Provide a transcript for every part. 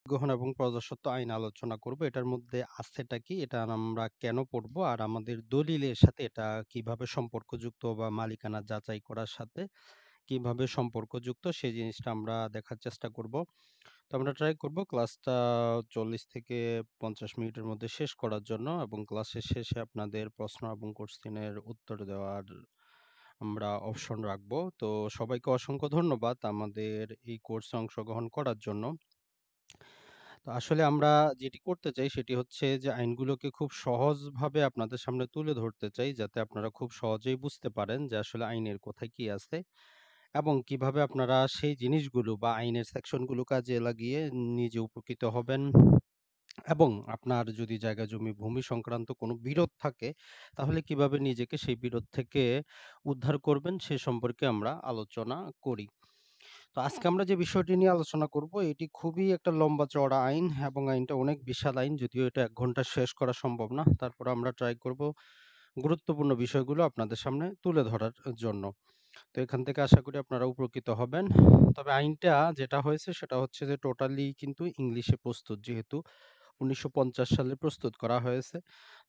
গ্রহণ এবং প্রজাস্বত্ব আইন আলোচনা করব। এটার মধ্যে আছেটা কি? এটা আমরা কেন পড়বো? আর আমাদের দলিলের সাথে এটা কিভাবে সম্পর্কযুক্ত বা মালিকানা যাচাই করার সাথে কিভাবে সম্পর্কযুক্ত সেই জিনিসটা আমরা দেখার চেষ্টা করব। তো আমরা ট্রাই করব ক্লাসটা ৪০ থেকে ৫০ মিনিটের মধ্যে শেষ করার জন্য এবং ক্লাসের শেষে আপনাদের প্রশ্ন এবং কোশ্চেনের উত্তর দেওয়ার আমরা অপশন রাখবো। তো সবাইকে অসংখ্য ধন্যবাদ আমাদের এই কোর্সে অংশগ্রহণ করার জন্য। তো আসলে আমরা যেটি করতে চাই সেটি হচ্ছে যে আইনগুলোকে খুব সহজভাবে আপনাদের সামনে তুলে ধরতে চাই যাতে আপনারা খুব সহজেই বুঝতে পারেন যে আসলে আইনের কোথায় কি আছে এবং কিভাবে আপনারা সেই জিনিসগুলো বা আইনের সেকশনগুলো কাজে লাগিয়ে নিজে উপকৃত হবেন এবং আপনার যদি জায়গা জমি ভূমি সংক্রান্ত কোনো বিরোধ থাকে তাহলে কিভাবে নিজেকে সেই বিরোধ থেকে উদ্ধার করবেন সে সম্পর্কে আমরা আলোচনা করি। তো আজকে আমরা যে বিষয়টি নিয়ে আলোচনা করব এটি খুবই একটা লম্বা চওড়া আইন এবং আইনটা অনেক বিশাল আইন, যদিও এটা ১ ঘন্টা শেষ করা সম্ভব না। তারপর আমরা ট্রাই করব গুরুত্বপূর্ণ বিষয়গুলো আপনাদের সামনে তুলে ধরার জন্য। তো এখান থেকে আশা করি আপনারা উপকৃত হবেন। তবে আইনটা যেটা হয়েছে সেটা হচ্ছে যে টোটালি কিন্তু ইংলিশে প্রস্তুত, যেহেতু ১৯৫০ সালে প্রস্তুত করা হয়েছে।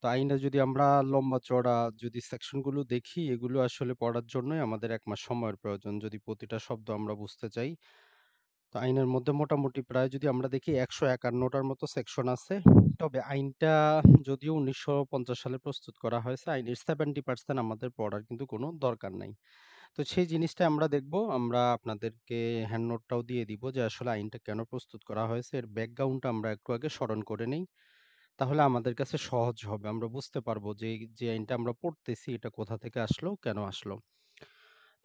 তো আইনে যদি আমরা লম্বা চওড়া যদি সেকশনগুলো দেখি, এগুলো আসলে পড়ার জন্যই আমাদের ১ মাস সময়ের প্রয়োজন যদি প্রতিটা শব্দ আমরা বুঝতে চাই। তো আইনের মধ্যে মোটামুটি প্রায় যদি আমরা দেখি ১৫১ টার মতো সেকশন আছে। তবে আইনটা যদিও ১৯৫০ সালে প্রস্তুত করা হয়েছে, আইনের 70% আমাদের পড়ার কিন্তু কোনো দরকার নাই। তো সেই জিনিসটা আমরা দেখব। আমরা আপনাদেরকে হ্যান্ড নোটটাও দিয়ে দিব যে আসলে আইনটা কেন প্রস্তুত করা হয়েছে, এর ব্যাকগ্রাউন্ডটা আমরা একটু আগে স্মরণ করে নেই। তাহলে আমাদের কাছে সহজ হবে। আমরা বুঝতে পারবো যে, যে আইনটা আমরা পড়তেছি এটা কোথা থেকে আসলো, কেন আসলো।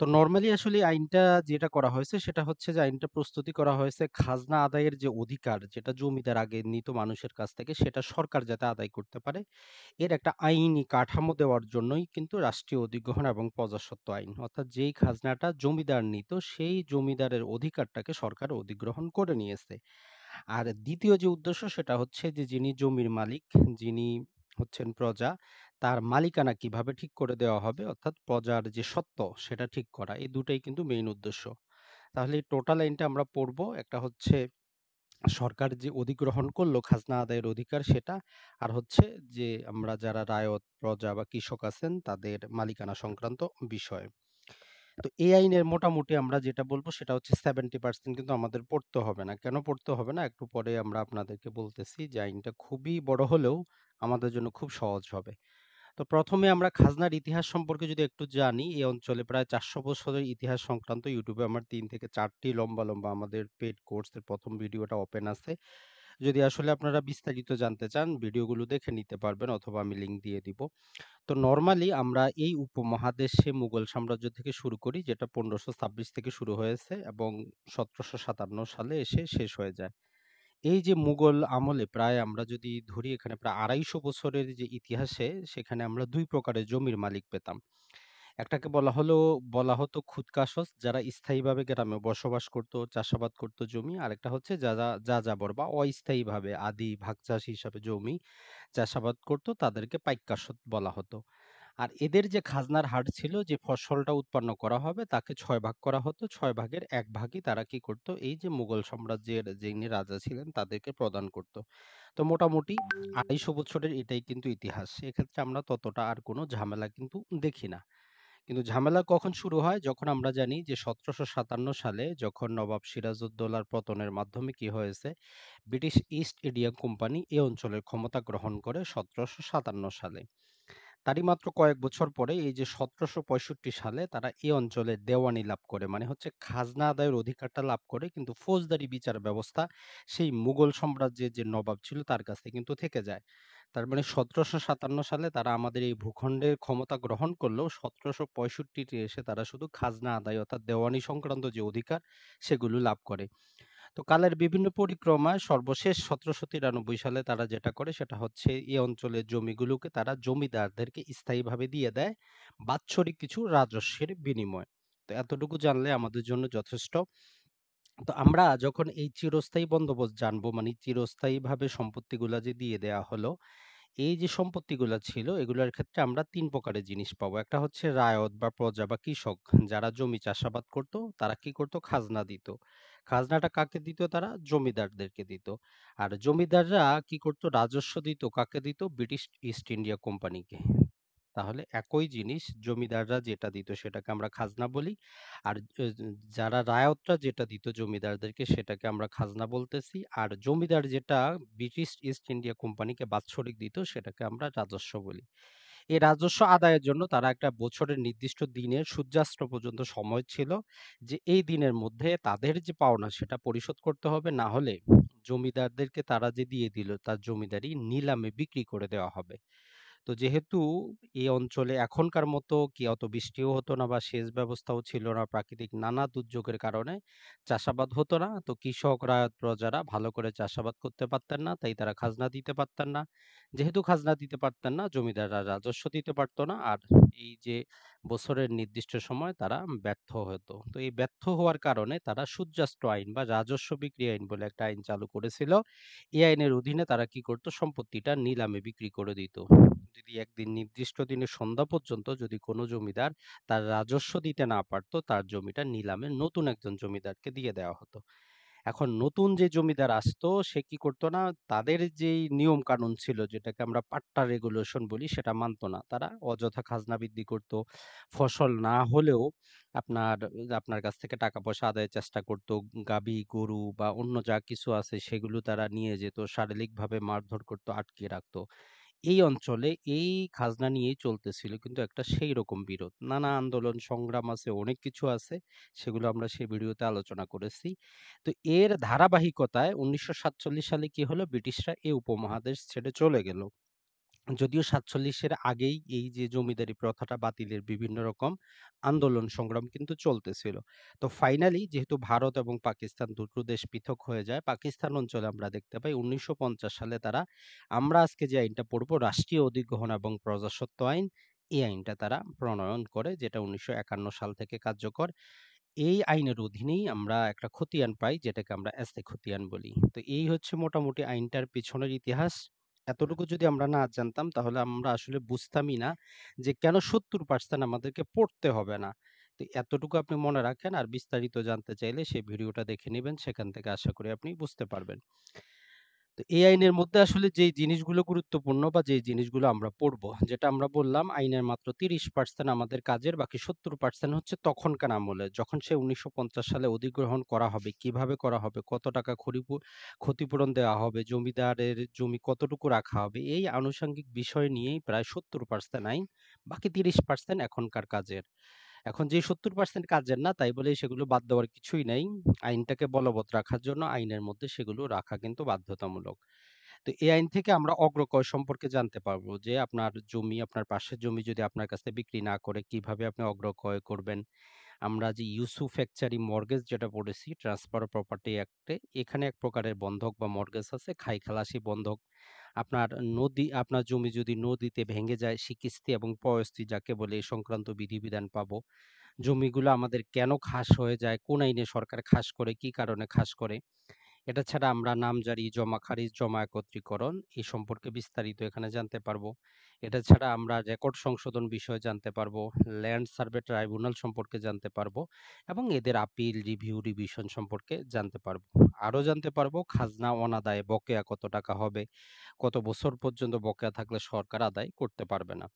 তো নরমালি আসলে আইনটা যেটা করা হয়েছে সেটা হচ্ছে যে আইনটা প্রস্তুতি করা হয়েছে খাজনা আদায়ের যে অধিকার যেটা জমিদার আগে নিত মানুষের কাছ থেকে সেটা সরকার যাতে আদায় করতে পারে এর একটা আইনি কাঠামো দেওয়ার জন্যই কিন্তু রাষ্ট্রীয় অধিগ্রহণ এবং প্রজাস্বত্ব আইন, অর্থাৎ যেই খাজনাটা জমিদার নিত সেই জমিদারের অধিকারটাকে সরকার অধিগ্রহণ করে নিয়েছে। আর দ্বিতীয় যে উদ্দেশ্য সেটা হচ্ছে যে যিনি জমির মালিক, যিনি হচ্ছেন প্রজা, তার মালিকানা কিভাবে ঠিক করে দেওয়া হবে, অর্থাৎ প্রজার যে সত্ত্ব সেটা ঠিক করা। এই দুটাই কিন্তু মেইন উদ্দেশ্য। তাহলে এই টোটাল আইনটা আমরা পড়বো। একটা হচ্ছে সরকার যে অধিগ্রহণ করলো খাজনা আদায়ের অধিকার সেটা, আর হচ্ছে যে আমরা যারা রায়ত, প্রজা বা কৃষক আছেন তাদের মালিকানা সংক্রান্ত বিষয়। তো এই আইনের মোটামুটি আমরা যেটা বলবো সেটা হচ্ছে 70% কিন্তু আমাদের পড়তে হবে না। কেন পড়তে হবে না? একটু পরে আমরা আপনাদেরকে বলতেছি যে আইনটা খুবই বড় হলেও আমাদের জন্য খুব সহজ হবে। তো ১ম এ আমরা খাজনার ইতিহাস সম্পর্কে যদি একটু জানি, এই অঞ্চলে প্রায় ৪০০ বছরের ইতিহাস সংক্রান্ত ইউটিউবে আমার ৩ থেকে ৪ টি লম্বা আমাদের পেইড কোর্সের ১ম ভিডিওটা ওপেন আছে। যদি আসলে আপনারা বিস্তারিত জানতে চান ভিডিওগুলো দেখে নিতে পারবেন অথবা আমি লিংক দিয়ে দিব। তো নরমালি আমরা এই উপমহাদেশে মুঘল সাম্রাজ্য থেকে শুরু করি, যেটা ১৫২৬ থেকে শুরু হয়েছে এবং ১৭৫৭ সালে এসে শেষ হয়ে যায়। এই যে মুঘল আমলে প্রায় আমরা যদি ধরি এখানে প্রায় ২৫০ বছরের যে ইতিহাসে সেখানে আমরা ২ প্রকারের জমির মালিক পেতাম। একটাকে বলা হতো খুদকাশস, যারা স্থায়ীভাবে গ্রামে বসবাস করত, চাষাবাদ করত জমি। আরেকটা হচ্ছে যাযাবর বা অস্থায়ীভাবে আদি ভাগচাষী হিসাবে জমি চাষাবাদ করত, তাদেরকে পাইক্কাশত বলা হতো। আর এদের যে খাজনার হার ছিল, যে ফসলটা উৎপন্ন করা হবে তাকে ৬ ভাগ করা হতো। ৬ ভাগের ১ ভাগই তারা কি করত? এই যে মুঘল সাম্রাজ্যের যিনি রাজা ছিলেন তাদেরকে প্রদান করত। তো মোটামুটি ২৫০ বছরের এটাই কিন্তু ইতিহাস। এক্ষেত্রে আমরা ততটা আর কোনো ঝামেলা কিন্তু দেখি না। কিন্তু ঝামেলা কখন শুরু হয়? যখন আমরা জানি যে ১৭৫৭ সালে যখন নবাব সিরাজউদ্দৌলার পতনের মাধ্যমে কি হয়েছে? ব্রিটিশ ইস্ট ইন্ডিয়া কোম্পানি এ অঞ্চলের ক্ষমতা গ্রহণ করে ১৭৫৭ সালে। তারই মাত্র কয়েক বছর পরে এই যে ১৭৬৫ সালে তারা এই অঞ্চলে দেওয়ানি লাভ করে। মানে হচ্ছে খাজনা আদায়ের অধিকারটা লাভ করে, কিন্তু ফৌজদারি বিচার ব্যবস্থা সেই মুঘল সাম্রাজ্যের যে নবাব ছিল তার কাছে কিন্তু থেকে যায়। তার মানে ১৭৫৭ সালে তারা আমাদের এই ভূখণ্ডের ক্ষমতা গ্রহণ করলেও ১৭৬৫ এসে তারা শুধু খাজনা আদায় অর্থাৎ দেওয়ানি সংক্রান্ত যে অধিকার সেগুলো লাভ করে। তো কালের বিভিন্ন পরিক্রমায় সর্বশেষ ১৭৯৩ সালে তারা যেটা করে সেটা হচ্ছে এই অঞ্চলের জমিগুলোকে তারা জমিদারদেরকে স্থায়ীভাবে দিয়ে দেয় বাৎসরিক কিছু রাজস্বের বিনিময়ে। তো এতটুকু জানলে আমাদের জন্য যথেষ্ট। তো আমরা যখন এই চিরস্থায়ী বন্দোবস্ত জানবো, মানে চিরস্থায়ীভাবে সম্পত্তিগুলা যে দিয়ে দেয়া হলো, এই যে সম্পত্তিগুলা ছিল এগুলার ক্ষেত্রে আমরা ৩ প্রকারের জিনিস পাবো। একটা হচ্ছে রায়ত বা প্রজা বা কৃষক যারা জমি চাষাবাদ করত, তারা কি করত? খাজনা দিত। খাজনাটা কাকে দিত তারা? জমিদারদেরকে দিত। আর জমিদাররা কি করত? রাজস্ব দিত কাকে দিত? ব্রিটিশ ইস্ট ইন্ডিয়া কোম্পানিকে। তাহলে একই জিনিস জমিদাররা যেটা দিত সেটাকে আমরা খাজনা বলি। আর যারা রায়তরা যেটা দিত জমিদারদেরকে সেটাকে আমরা খাজনা বলতেছি। আর জমিদার যেটা ব্রিটিশ ইস্ট ইন্ডিয়া কোম্পানিকে বাৎসরিক দিত সেটাকে আমরা রাজস্ব বলি। এই রাজস্ব আদায়ের জন্য তারা একটা বছরের নির্দিষ্ট দিনের সূর্যাস্ত পর্যন্ত সময় ছিল যে এই দিনের মধ্যে তাদের যে পাওনা সেটা পরিশোধ করতে হবে, না হলে জমিদারদেরকে তারা যে দিয়ে দিল তার জমিদারি নিলামে বিক্রি করে দেওয়া হবে। তো যেহেতু এই অঞ্চলে এখনকার মতো কি অত বৃষ্টিও হতো না বা সেচ ব্যবস্থাও ছিল না, প্রাকৃতিক নানা দুর্যোগের কারণে চাষাবাদ হতো না। তো কৃষক রায়ত প্রজারা ভালো করে চাষাবাদ করতে পারতেন না, তাই তারা খাজনা দিতে পারতেন না। যেহেতু খাজনা দিতে পারতেন না, জমিদাররা রাজস্ব দিতে পারতো না। আর এই যে বছরের নির্দিষ্ট সময় তারা ব্যর্থ হতো। তো এই ব্যর্থ হওয়ার কারণে তারা সূর্যাস্ত আইন বা রাজস্ব বিক্রি আইন বলে একটা আইন চালু করেছিল। এই আইনের অধীনে তারা কি করত? সম্পত্তিটা নিলামে বিক্রি করে দিত। যদি একদিন নির্দিষ্ট দিনে সন্ধ্যা পর্যন্ত যদি কোনো জমিদার তার রাজস্ব দিতে না পারতো, তার জমিটা নিলামে নতুন একজন জমিদারকে দিয়ে দেওয়া হতো। এখন নতুন যে জমিদার আসতো সে কি করতো না, তাদের যেই নিয়ম কানুন ছিল যেটাকে আমরা পাট্টা রেগুলেশন বলি সেটা মানতো না। তারা অযথা খাজনা বৃদ্ধি করত। ফসল না হলেও আপনার আপনার কাছ থেকে টাকা পয়সা আদায়ের চেষ্টা করত। গাভী গরু বা অন্য যা কিছু আছে সেগুলো তারা নিয়ে যেত, শারীরিকভাবে মারধর করত, আটকে রাখতো। এই অঞ্চলে এই খাজনা নিয়েই চলতেছিল কিন্তু একটা সেই রকম বিরোধ। নানা আন্দোলন সংগ্রাম আছে, অনেক কিছু আছে। সেগুলো আমরা সেই ভিডিওতে আলোচনা করেছি। তো এর ধারাবাহিকতায় ১৯৪৭ সালে কি হলো? ব্রিটিশরা এই উপমহাদেশ ছেড়ে চলে গেল। যদিও ৪৭ এর আগেই এই যে জমিদারি প্রথাটা বাতিলের বিভিন্ন রকম আন্দোলন সংগ্রাম কিন্তু চলতেছিল। তো ফাইনালি যেহেতু ভারত এবং পাকিস্তান দুটো দেশ পৃথক হয়ে যায়, পাকিস্তান অঞ্চলে আমরা দেখতে পাই ১৯৫০ সালে তারা আমরা আজকে যে আইনটা পড়বো রাষ্ট্রীয় অধিগ্রহণ এবং প্রজাস্বত্ব আইন, এই আইনটা তারা প্রণয়ন করে যেটা ১৯৫১ সাল থেকে কার্যকর। এই আইনের অধীনেই আমরা একটা খতিয়ান পাই যেটাকে আমরা এসে খতিয়ান বলি। তো এই হচ্ছে মোটামুটি আইনটার পেছনের ইতিহাস। এতটুকু যদি আমরা না জানতাম তাহলে আমরা আসলে বুঝতামই না যে কেন ৭০% আমাদেরকে পড়তে হবে না। তো এতটুকু আপনি মনে রাখেন, আর বিস্তারিত জানতে চাইলে সেই ভিডিওটা দেখে নিবেন। সেখান থেকে আশা করি আপনি বুঝতে পারবেন। তো এই আইনের মধ্যে আসলে যেই জিনিসগুলো গুরুত্বপূর্ণ বা যেই জিনিসগুলো আমরা পড়বো, যেটা আমরা বললাম আইনের মাত্র ৩০% আমাদের কাজের, বাকি ৭০% হচ্ছে তখনকার আমলে। যখন সে ১৯৫০ সালে অধিগ্রহণ করা হবে, কিভাবে করা হবে, কত টাকা ক্ষতিপূরণ দেওয়া হবে, জমিদারের জমি কতটুকু রাখা হবে, এই আনুষঙ্গিক বিষয় নিয়েই প্রায় ৭০% আইন, বাকি ৩০% এখনকার কাজের। এখন যে ৭০% কাজের না তাই বলে সেগুলো বাদ দেওয়ার কিছুই নাই। আইনটাকে বলবৎ রাখার জন্য আইনের মধ্যে সেগুলো রাখা কিন্তু বাধ্যতামূলক। তো এই আইন থেকে আমরা অগ্রক্রয় সম্পর্কে জানতে পারবো যে আপনার জমি, আপনার পাশের জমি যদি আপনার কাছে বিক্রি না করে কিভাবে আপনি অগ্রক্রয় করবেন। আমরা যে ইউসুফ্যাকচারি মর্টগেজ যেটা পড়েছি ট্রান্সফার অফ প্রপার্টি অ্যাক্টে, এখানে এক প্রকারের বন্ধক বা মর্টগেজ আছে, খাই-খালাসি বন্ধক। আপনার আপনার জমি যদি নদীতে ভেঙে যায় স্বীকিস্তি এবং পয়স্তি যাকে বলে এই সংক্রান্ত বিধিবিধান পাবো। জমিগুলো আমাদের কেন খাস হয়ে যায়, কোন আইনে সরকার খাস করে, কি কারণে খাস করে। এটা ছাড়া আমরা নামজারি, জমা খারিজ, জমা একত্রীকরণ এই সম্পর্কে বিস্তারিত এখানে জানতে পারবো। এটা ছাড়া আমরা রেকর্ড সংশোধন বিষয়ে জানতে পারবো, ল্যান্ড সার্ভে ট্রাইব্যুনাল সম্পর্কে জানতে পারবো এবং এদের আপিল, রিভিউ, রিভিশন সম্পর্কে জানতে পারবো। আরো জানতে পারবো খাজনা অনাদায়ে বকেয়া কত টাকা হবে, কত বছর পর্যন্ত বকেয়া থাকলে সরকার আদায় করতে পারবে না।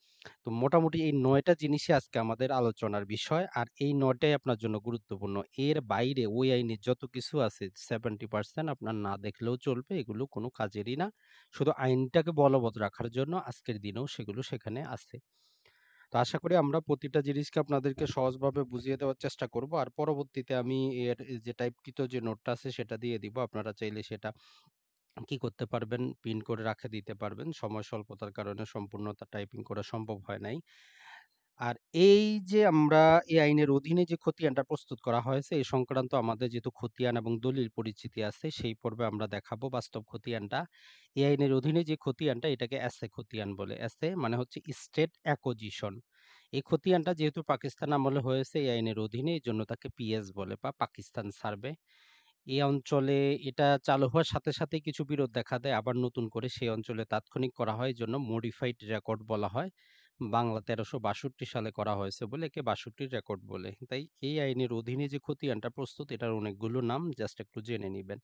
তো মোটামুটি এই ৯টা জিনিসই আজকে আমাদের আলোচনার বিষয়। আর এই ৯টাই আপনার জন্য গুরুত্বপূর্ণ। এর বাইরে ওই আইনে যত কিছু আছে 70% আপনার না দেখলেও চলবে। এগুলো কোনো কাজেরই না। শুধু আইনটাকে বলবৎ রাখার জন্য আজকের দিনেও সেগুলো সেখানে আছে। তো আশা করি আমরা প্রতিটা জিনিসকে আপনাদেরকে সহজভাবে বুঝিয়ে দেওয়ার চেষ্টা করব। আর পরবর্তীতে আমি এর যে টাইপকৃত যে নোটটা আছে সেটা দিয়ে দিব। আপনারা চাইলে সেটা কি করতে পারবেন, পিন করে রাখে দিতে পারবেন। সময় স্বল্পতার কারণে সম্পূর্ণতা টাইপিং করা সম্ভব হয় নাই। আর এই যে আমরা এই আইনের অধীনে যে খতিয়ানটা প্রস্তুত করা হয়েছে এই সংক্রান্ত আমাদের যেহেতু খতিয়ান এবং দলিল পরিচিতি আছে সেই পর্বে আমরা দেখাবো বাস্তব খতিয়ানটা। এই আইনের অধীনে যে খতিয়ানটা এটাকে এসএ খতিয়ান বলে। এসএ মানে হচ্ছে স্টেট অ্যাকুইজিশন। এই খতিয়ানটা যেহেতু পাকিস্তান আমলে হয়েছে এই আইনের অধীনে, এই জন্য তাকে পিএস বলে বা পাকিস্তান সার্ভে। এই অঞ্চলে এটা চালু হওয়ার সাথে সাথেই কিছু বিরোধ দেখা দেয়। আবার নতুন করে সেই অঞ্চলে তাৎক্ষণিক করা হয়। এজন্য মডিফাইড রেকর্ড বলা হয়। বাংলা ১৩৬২ সালে করা হয়েছে বলে একে ৬২ রেকর্ড বলে। তাই এই আইনের অধীনে যে খতিয়ানটা প্রস্তুত এটার অনেকগুলো নাম জাস্ট একটু জেনে নিবেন।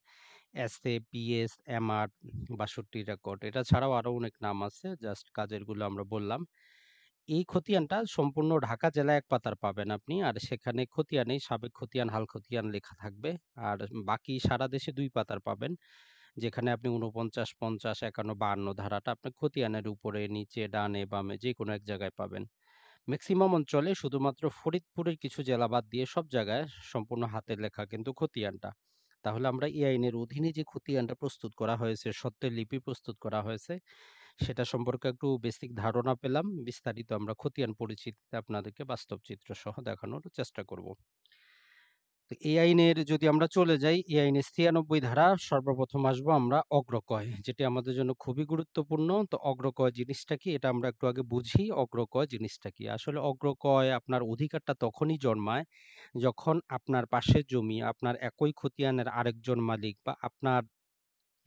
SA, PS, MR, ৬২ record. এটা ছাড়াও আরো অনেক নাম আছে। জাস্ট কাজেরগুলো আমরা বললাম। এই খতিয়ানটা সম্পূর্ণ ঢাকা জেলায় এক পাতার পাবেন আপনি। আর সেখানে খতিয়ানেই সাবেক খতিয়ান, হাল খতিয়ান লেখা থাকবে। আর বাকি সারা দেশে ২ পাতার পাবেন। যেখানে আপনি ৪৯, ৫০, ৫১, ৫২ ধারাটা আপনি খতিয়ানের উপরে, নিচে, ডানে, বামে যেকোনো এক জায়গায় পাবেন। মেক্সিমাম অঞ্চলে শুধুমাত্র ফরিদপুরের কিছু জেলা বাদ দিয়ে সব জায়গায় সম্পূর্ণ হাতের লেখা কিন্তু খতিয়ানটা। তাহলে আমরা এই আইনের অধীনে যে খতিয়ানটা প্রস্তুত করা হয়েছে, সত্যের লিপি প্রস্তুত করা হয়েছে, সেটা সম্পর্কে একটু বেসিক ধারণা পেলাম। বিস্তারিত আমরা খতিয়ান পরিচিতিতে আপনাদেরকে বাস্তব চিত্র সহ দেখানোর চেষ্টা করব। তো এই আইনের যদি আমরা চলে যাই, এই আইনের ৯৬ ধারা সর্বপ্রথম আসবো আমরা অগ্রকয়, যেটি আমাদের জন্য খুবই গুরুত্বপূর্ণ। তো অগ্রকয় জিনিসটা কি এটা আমরা একটু আগে বুঝি। অগ্রকয় জিনিসটা কি? আসলে অগ্রকয় আপনার অধিকারটা তখনই জন্মায় যখন আপনার পাশের জমি আপনার একই খতিয়ানের আরেকজন মালিক বা আপনার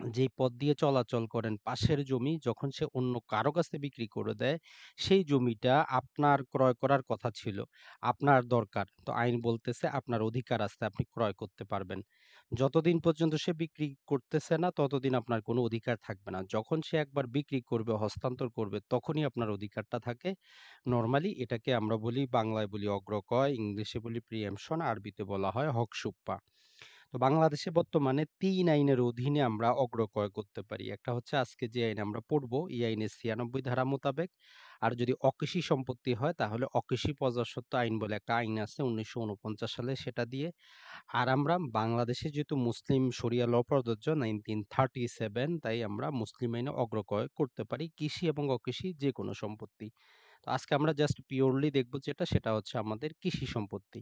যেই পথ দিয়ে চলাচল করেন পাশের জমি যখন সে অন্য কারো কাছে বিক্রি করে দেয়, সেই জমিটা আপনার ক্রয় করার কথা ছিল। আপনার দরকার। তো আইন বলতেছে আপনার অধিকার আছে, আপনি ক্রয় করতে পারবেন। যতদিন পর্যন্ত সে বিক্রি করতেছে না, ততদিন আপনার কোনো অধিকার থাকবে না। যখন সে একবার বিক্রি করবে, হস্তান্তর করবে, তখনই আপনার অধিকারটা থাকে। নরমালি এটাকে আমরা বলি, বাংলায় বলি অগ্রকয়, ইংলিশে বলি প্রিএম্পশন, আরবিতে বলা হয় হক-সুপ্পা। তো বাংলাদেশে বর্তমানে ৩ আইনের অধীনে আমরা অগ্রক্রয় করতে পারি। একটা হচ্ছে আজকে যে আইন আমরা পড়ব, এই আইনের ৯৬ ধারা মোতাবেক। আর যদি অকৃষি সম্পত্তি হয় তাহলে অকৃষি প্রজাস্বত্ব আইন বলে একটা আইন আছে ১৯৪৯ সালে, সেটা দিয়ে। আর আমরা বাংলাদেশে যেহেতু মুসলিম শরিয়া ল প্রযোজ্য 1937, তাই আমরা মুসলিম আইনে অগ্রক্রয় করতে পারি কৃষি এবং অকৃষি যেকোনো সম্পত্তি। তো আজকে আমরা জাস্ট পিওরলি দেখব যেটা, সেটা হচ্ছে আমাদের কৃষি সম্পত্তি।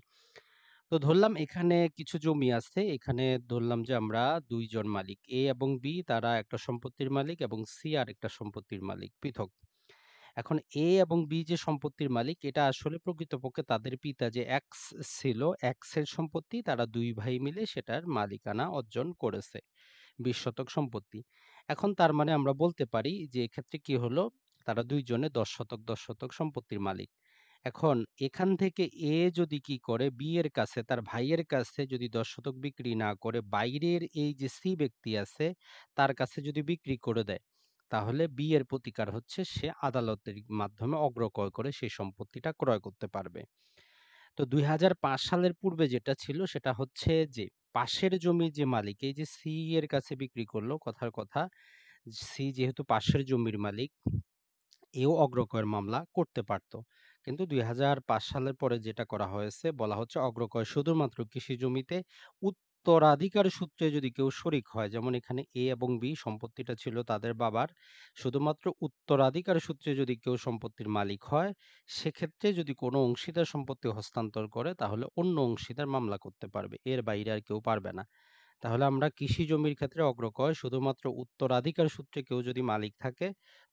তো ধরলাম এখানে কিছু জমি আছে। এখানে ধরলাম যে আমরা ২ জন মালিক। এ এবং বি তারা একটা সম্পত্তির মালিক এবং সি আরেকটা সম্পত্তির মালিক, পৃথক। এখন এ এবং বি যে সম্পত্তির মালিক এটা আসলে প্রকৃতপক্ষে তাদের পিতা যে এক্স ছিল, এক্স এর সম্পত্তি তারা ২ ভাই মিলে সেটার মালিকানা অর্জন করেছে। ২০ শতক সম্পত্তি। এখন তার মানে আমরা বলতে পারি যে এক্ষেত্রে কি হলো, তারা ২ জনে ১০ শতক ১০ শতক সম্পত্তির মালিক। এখন এখান থেকে এ যদি কি করে বি এর কাছে, তার ভাইয়ের কাছে যদি ১০ শতক বিক্রি না করে বাইরের এই যে সি ব্যক্তি আছে তার কাছে যদি বিক্রি করে দেয়, তাহলে বি এর প্রতিকার হচ্ছে সে আদালতের মাধ্যমে অগ্রক্রয় করে সেই সম্পত্তিটা ক্রয় করতে পারবে। তো ২০০৫ সালের পূর্বে যেটা ছিল সেটা হচ্ছে যে পাশের জমির যে মালিক, এই যে সি এর কাছে বিক্রি করলো, কথার কথা, সি যেহেতু পাশের জমির মালিক, এও অগ্রক্রয়ের মামলা করতে পারত। কিন্তু ২০০৫ সালের পরে যেটা করা হয়েছে বলা হচ্ছে অগ্রক্রয় শুধুমাত্র কৃষি জমিতে উত্তরাধিকার সূত্রে যদি কেউ শরিক হয়, যেমন এখানে এ এবং বি সম্পত্তিটা ছিল তাদের বাবার, শুধুমাত্র উত্তরাধিকার সূত্রে যদি কেউ সম্পত্তির মালিক হয়, সেক্ষেত্রে যদি কোনো অংশীদার সম্পত্তি হস্তান্তর করে তাহলে অন্য অংশীদার মামলা করতে পারবে, এর বাইরে আর কেউ পারবে না। তাহলে আমরা কৃষি জমির ক্ষেত্রে অগ্রক্রয় শুধুমাত্র উত্তরাধিকার সূত্রে কেউ যদি মালিক থাকে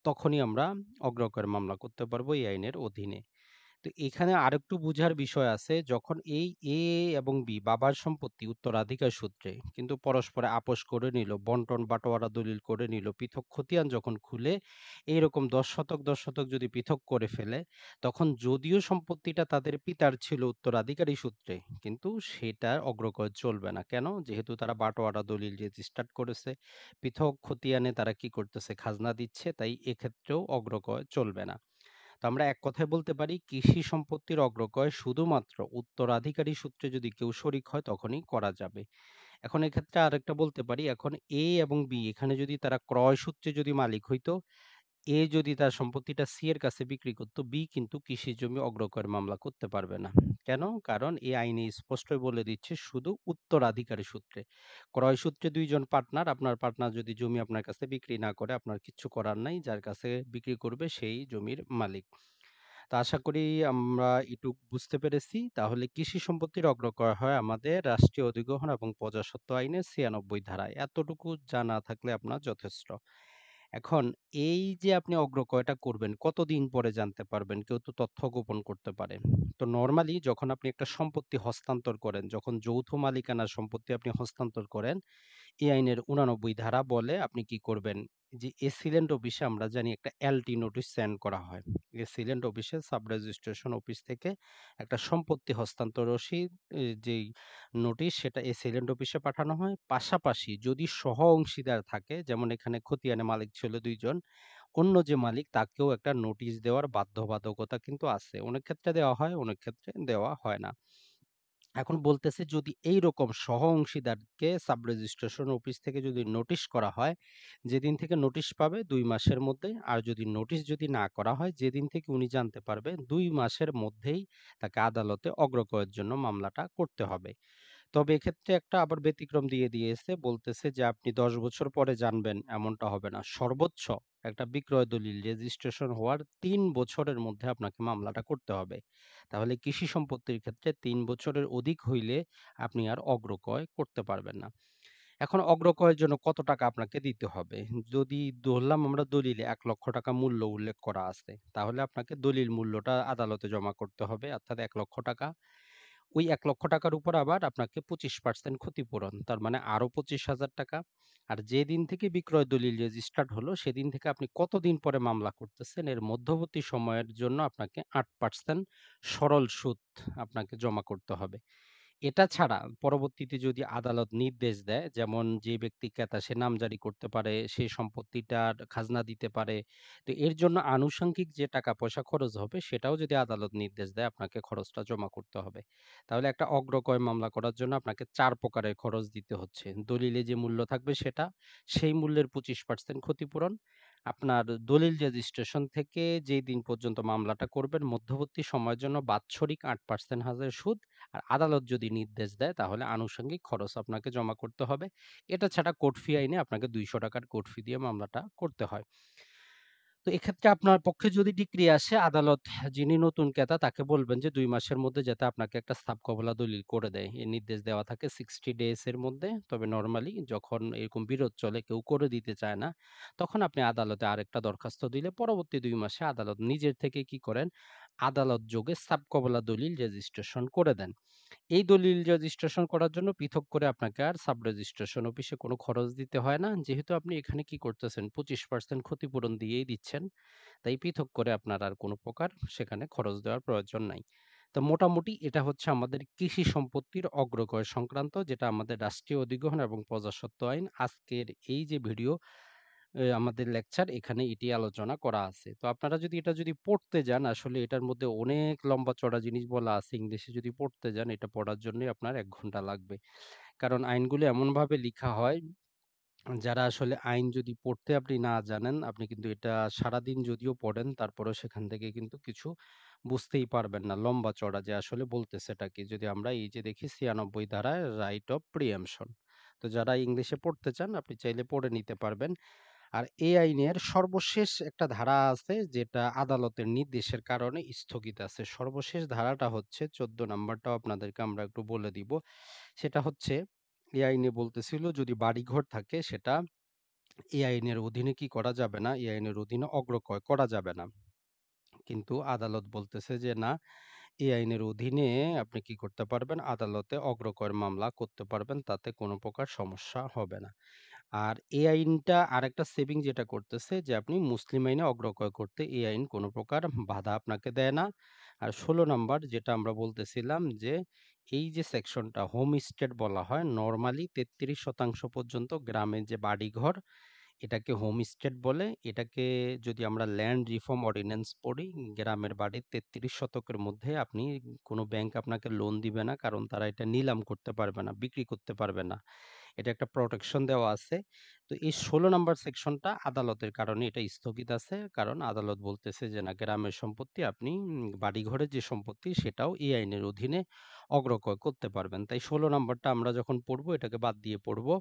তখনই আমরা অগ্রক্রয়ের মামলা করতে পারবো এই আইনের অধীনে। তো এখানে আরেকটু বুঝার বিষয় আছে, যখন এই এ এবং বি বাবার সম্পত্তি উত্তরাধিকার সূত্রে কিন্তু পরস্পরে আপোষ করে নিল, বন্টন বাটোয়ারা দলিল করে নিল, পৃথক খতিয়ান যখন খুলে এইরকম ১০ শতক ১০ শতক যদি পৃথক করে ফেলে, তখন যদিও সম্পত্তিটা তাদের পিতার ছিল উত্তরাধিকারী সূত্রে, কিন্তু সেটার অগ্রক্রয় চলবে না। কেন? যেহেতু তারা বাটোয়ারা দলিল রেজিস্টার্ড করেছে, পৃথক খতিয়ানে তারা কি করতেছে, খাজনা দিচ্ছে, তাই এক্ষেত্রেও অগ্রক্রয় চলবে না। তো আমরা এক কথায় বলতে পারি কৃষি সম্পত্তির অগ্রক্রয় শুধুমাত্র উত্তরাধিকারী সূত্রে যদি কেউ শরিক হয় তখনই করা যাবে। এখন এক্ষেত্রে আরেকটা বলতে পারি, এখন এ এবং বি এখানে যদি তারা ক্রয় সূত্রে যদি মালিক হইতো, এ যদি তার সম্পত্তিটা সি এর কাছে বিক্রি করত, বি কিন্তু কৃষি জমি অগ্রক্রয়ের মামলা করতে পারবে না। কেন? কারণ এই আইনে স্পষ্টই বলে দিচ্ছে শুধু উত্তরাধিকারী সূত্রে। ক্রয় সূত্রে ২ জন পার্টনার, আপনার পার্টনার যদি জমি আপনার কাছে বিক্রি না করে আপনার কিচ্ছু করার নাই, যার কাছে বিক্রি করবে সেই জমির মালিক। তো আশা করি আমরা এটুক বুঝতে পেরেছি। তাহলে কৃষি সম্পত্তির অগ্রক্রয় হয় আমাদের রাষ্ট্রীয় অধিগ্রহণ এবং প্রজাস্বত্ব আইনের ৯৬ ধারায়। এতটুকু জানা থাকলে আপনার যথেষ্ট। এখন এই যে আপনি অগ্রক্রয়টা করবেন, কতদিন পরে জানতে পারবেন? কেউ তো তথ্য গোপন করতে পারে। তো নরমালি যখন আপনি একটা সম্পত্তি হস্তান্তর করেন, যখন যৌথ মালিকানার সম্পত্তি আপনি হস্তান্তর করেন, এই আইনের ৮৯ ধারা বলে আপনি কি করবেন? যে এসিলেন্ট অফিসে আমরা জানি একটা এলটি নোটিশ সেন্ড করা হয়। এসিলেন্ট অফিসে সাব রেজিস্ট্রেশন অফিস থেকে একটা সম্পত্তি হস্তান্তর রসিদ যেই নোটিশ সেটা এসিলেন্ট অফিসে পাঠানো হয়। পাশাপাশি যদি সহ অংশীদার থাকে, যেমন এখানে খতিয়ানে মালিক ছিল ২ জন, অন্য যে মালিক তাকেও একটা নোটিশ দেওয়ার বাধ্যবাধকতা কিন্তু আছে। অনেক ক্ষেত্রে দেওয়া হয়, অনেক ক্ষেত্রে দেওয়া হয় না। এখন বলতেছে যদি এইরকম সহ অংশীদারকে সাব রেজিস্ট্রেশন অফিস থেকে যদি নোটিশ করা হয়, যেদিন থেকে নোটিশ পাবে ২ মাসের মধ্যে, আর যদি নোটিশ যদি না করা হয়, যেদিন থেকে উনি জানতে পারবে ২ মাসের মধ্যেই তাকে আদালতে অগ্রক্রয়ের জন্য মামলাটা করতে হবে। তবে এক্ষেত্রে একটা আবার ব্যতিক্রম দিয়ে দিয়েছে, বলতেছে যে আপনি ১০ বছর পরে জানবেন এমনটা হবে না। সর্বোচ্চ একটা বিক্রয় দলিল রেজিস্ট্রেশন হওয়ার ৩ বছরের মধ্যে আপনাকে মামলাটা করতে হবে। তাহলে কৃষি সম্পত্তির ক্ষেত্রে ৩ বছরের অধিক হইলে আপনি আর অগ্রক্রয় করতে পারবেন না। এখন অগ্রক্রয়ের জন্য কত টাকা আপনাকে দিতে হবে? যদি ধরলাম আমরা দলিলে ৳১,০০,০০০ মূল্য উল্লেখ করা আছে, তাহলে আপনাকে দলিল মূল্যটা আদালতে জমা করতে হবে, অর্থাৎ ৳১,০০,০০০। ওই ৳১,০০,০০০ উপর আবার আপনাকে ২৫% ক্ষতিপূরণ। তার মানে আরো ৳২৫,০০০। আর যেদিন থেকে বিক্রয় দলিল রেজিস্টার্ড হলো, সেদিন থেকে আপনি কতদিন পরে মামলা করতেছেন, এর মধ্যবর্তী সময়ের জন্য আপনাকে ৮% সরল সুদ আপনাকে জমা করতে হবে। এটা ছাড়া পরবর্তীতে যদি আদালত নির্দেশ দেয়, যেমন যে ব্যক্তি ক্রেতা সে নামজারি করতে পারে, সে সম্পত্তিটার খাজনা দিতে পারে। তো এর জন্য আনুষঙ্গিক যে টাকা পয়সা খরচ হবে সেটাও যদি আদালত নির্দেশ দেয় আপনাকে খরচটা জমা করতে হবে। তাহলে একটা অগ্রক্রয় মামলা করার জন্য আপনাকে ৪ প্রকারের খরচ দিতে হচ্ছে। দলিলে যে মূল্য থাকবে সেটা, সেই মূল্যের ২৫% ক্ষতিপূরণ, আপনার দলিল রেজিস্ট্রেশন থেকে যেই দিন পর্যন্ত মামলাটা করবেন মধ্যবর্তী সময়ের জন্য বাৎসরিক ৮% হারে সুদ, আর আদালত যদি নির্দেশ দেয় তাহলে আনুষঙ্গিক খরচ আপনাকে জমা করতে হবে। এটা ছাড়া কোর্ট ফি আইনে আপনাকে ৳২০০ কোর্ট ফি দিয়ে মামলাটা করতে হয়। তো এক্ষেত্রে আপনার পক্ষে যদি ডিক্রি আসে, আদালত যিনি নতুন ক্রেতা তাকে বলবেন যে ২ মাসের মধ্যে যাতে আপনাকে একটা সাবকবলা দলিল করে দেয়। এর নির্দেশ দেওয়া থাকে 60 ডেজ এর মধ্যে। তবে নরমালি যখন এরকম বিরোধ চলে, কেউ করে দিতে চায় না, তখন আপনি আদালতে আরেকটা দরখাস্ত দিলে পরবর্তী ২ মাসে আদালত নিজের থেকে কি করেন, আদালত যোগে সাবকবলা দলিল রেজিস্ট্রেশন করে দেন। এই দলিল রেজিস্ট্রেশন করার জন্য পৃথক করে আপনাকে আর সাব রেজিস্ট্রেশন অফিসে কোনো খরচ দিতে হয় না। যেহেতু আপনি এখানে কি করতেছেন ২৫% ক্ষতিপূরণ দিয়েই দিচ্ছেন। তাই পৃথক করে আপনার আর কোনো প্রকার সেখানে খরচ দেওয়ার প্রয়োজন নাই। তো মোটামুটি এটা হচ্ছে আমাদের কৃষি সম্পত্তির অগ্রক্রয় সংক্রান্ত, যেটা আমাদের রাষ্ট্রীয় অধিগ্রহণ এবং প্রজাস্বত্ব আইন। আজকের এই যে ভিডিও আমাদের লেকচার এখানে এটি আলোচনা করা আছে। তো আপনারা যদি এটা যদি পড়তে যান, আসলে এটার মধ্যে অনেক লম্বা চড়া জিনিস বলা আছে। ইংলিশে যদি পড়তে যান, এটা পড়ার জন্যই আপনার ১ ঘন্টা লাগবে। কারণ আইনগুলো এমনভাবে লিখা হয়, যারা আসলে আইন যদি পড়তে আপনি না জানেন, আপনি কিন্তু এটা সারাদিন যদিও পড়েন, তারপরেও সেখান থেকে কিন্তু কিছু বুঝতেই পারবেন না। লম্বা চড়া যে আসলে বলতেছেটা কি? যদি আমরা এই যে দেখি ৯৬ ধারায় রাইট অফ প্রিএম্পশন। তো যারা ইংলিশে পড়তে চান আপনি চাইলে পড়ে নিতে পারবেন। আর এই আইনের সর্বশেষ একটা ধারা আছে যেটা আদালতের নির্দেশের কারণে স্থগিত আছে। সর্বশেষ ধারাটা হচ্ছে ১৪ নাম্বারটাও আপনাদেরকে আমরা একটু বলে দিব। সেটা হচ্ছে, এই আইনে বলতেছিল যদি বাড়িঘর থাকে সেটা এই আইনের অধীনে কি করা যাবে না, এই আইনের অধীনে অগ্রক্রয় করা যাবে না। কিন্তু আদালত বলতেছে যে না, এই আইনের অধীনে আপনি কি করতে পারবেন, আদালতে অগ্রক্রয়ের মামলা করতে পারবেন, তাতে কোনো প্রকার সমস্যা হবে না। আর এই আইনটা আরেকটা সেভিং যেটা করতেছে যে আপনি মুসলিম আইনে অগ্রক্রয় করতে এই আইন কোনো প্রকার বাধা আপনাকে দেয় না। আর ১৬ নাম্বার যেটা আমরা বলতেছিলাম যে এই যে সেকশনটা হোম স্টেট বলা হয়, নরমালি ৩৩% পর্যন্ত গ্রামের যে বাড়িঘর এটাকে হোমস্টেড বলে। এটাকে যদি আমরা ল্যান্ড রিফর্ম অর্ডিন্যান্স পড়ি, গ্রামের বাড়ির ৩৩ শতকের মধ্যে আপনি কোনো ব্যাংক আপনাকে লোন দিবে না, কারণ তারা এটা নিলাম করতে পারবে না, বিক্রি করতে পারবে না। এটা একটা প্রটেকশন দেওয়া আছে। তো এই ১৬ নাম্বার সেকশনটা আদালতের কারণে এটা স্থগিত আছে। কারণ আদালত বলতেছে যে না, গ্রামের সম্পত্তি আপনি বাড়িঘরের যে সম্পত্তি সেটাও এই আইনের অধীনে অগ্রক্রয় করতে পারবেন। তাই ১৬ নাম্বারটা আমরা যখন পড়বো এটাকে বাদ দিয়ে পড়বো।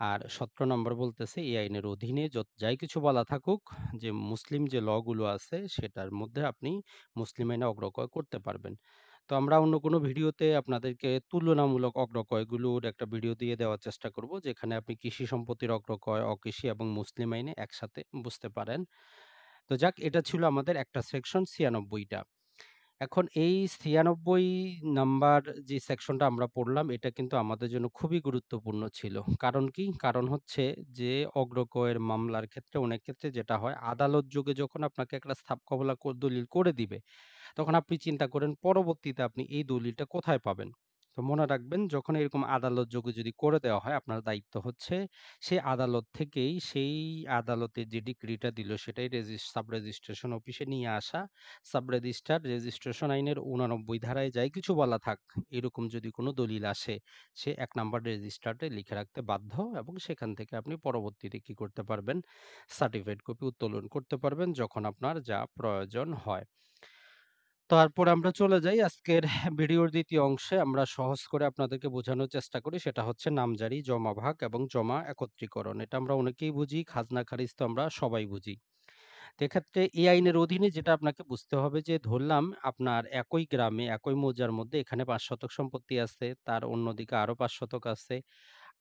আর ১৭ নম্বর বলতেছে এই আইনের অধীনে যাই কিছু বলা থাকুক, যে মুসলিম যে ল গুলো আছে সেটার মধ্যে আপনি মুসলিম আইনে অগ্রক্রয় করতে পারবেন। তো আমরা অন্য কোনো ভিডিওতে আপনাদেরকে তুলনামূলক অগ্রকয়গুলোর একটা ভিডিও দিয়ে দেওয়ার চেষ্টা করব, যেখানে আপনি কৃষি সম্পত্তির অগ্রকয়, অকৃষি এবং মুসলিম আইনে একসাথে বুঝতে পারেন। তো যাক, এটা ছিল আমাদের একটা সেকশন ৯৬ টা। এখন এই ৯৬ নাম্বার যে সেকশনটা আমরা পড়লাম, এটা কিন্তু আমাদের জন্য খুবই গুরুত্বপূর্ণ ছিল। কারণ কি? কারণ হচ্ছে যে অগ্রকয়ের মামলার ক্ষেত্রে অনেক ক্ষেত্রে যেটা হয়, আদালত যোগে যখন আপনাকে একটা স্থাপকবলা দলিল করে দিবে, তখন আপনি চিন্তা করেন পরবর্তীতে আপনি এই দলিলটা কোথায় পাবেন? তো মনে রাখবেন, যখন এরকম আদালত যোগে যদি করে দেওয়া হয়, আপনার দায়িত্ব হচ্ছে সেই আদালত থেকেই সেই আদালতের যে ডিক্রিটা দিল সেটাই সাব রেজিস্ট্রেশন অফিসে নিয়ে আসা। সাব রেজিস্ট্রার রেজিস্ট্রেশন আইনের ৮৯ ধারায় যাই কিছু বলা থাক, এরকম যদি কোনো দলিল আসে, সে ১ নাম্বার রেজিস্ট্রারে লিখে রাখতে বাধ্য, এবং সেখান থেকে আপনি পরবর্তীতে কি করতে পারবেন? সার্টিফাইড কপি উত্তোলন করতে পারবেন যখন আপনার যা প্রয়োজন হয়। তারপরে আমরা চলে যাই আজকের ভিডিওর দ্বিতীয় অংশে। আমরা সহজ করে আপনাদেরকে বোঝানোর চেষ্টা করি, সেটা হচ্ছে নামজারি, জমা ভাগ এবং জমা একত্রীকরণ। এটা আমরা অনেকেই বুঝি, খাজনা খারিজ তো আমরা সবাই বুঝি। তো এক্ষেত্রে এই আইনের অধীনে যেটা আপনাকে বুঝতে হবে, যে ধরলাম আপনার একই গ্রামে একই মৌজার মধ্যে এখানে ৫ শতক সম্পত্তি আছে, তার অন্যদিকে আরো ৫ শতক আছে,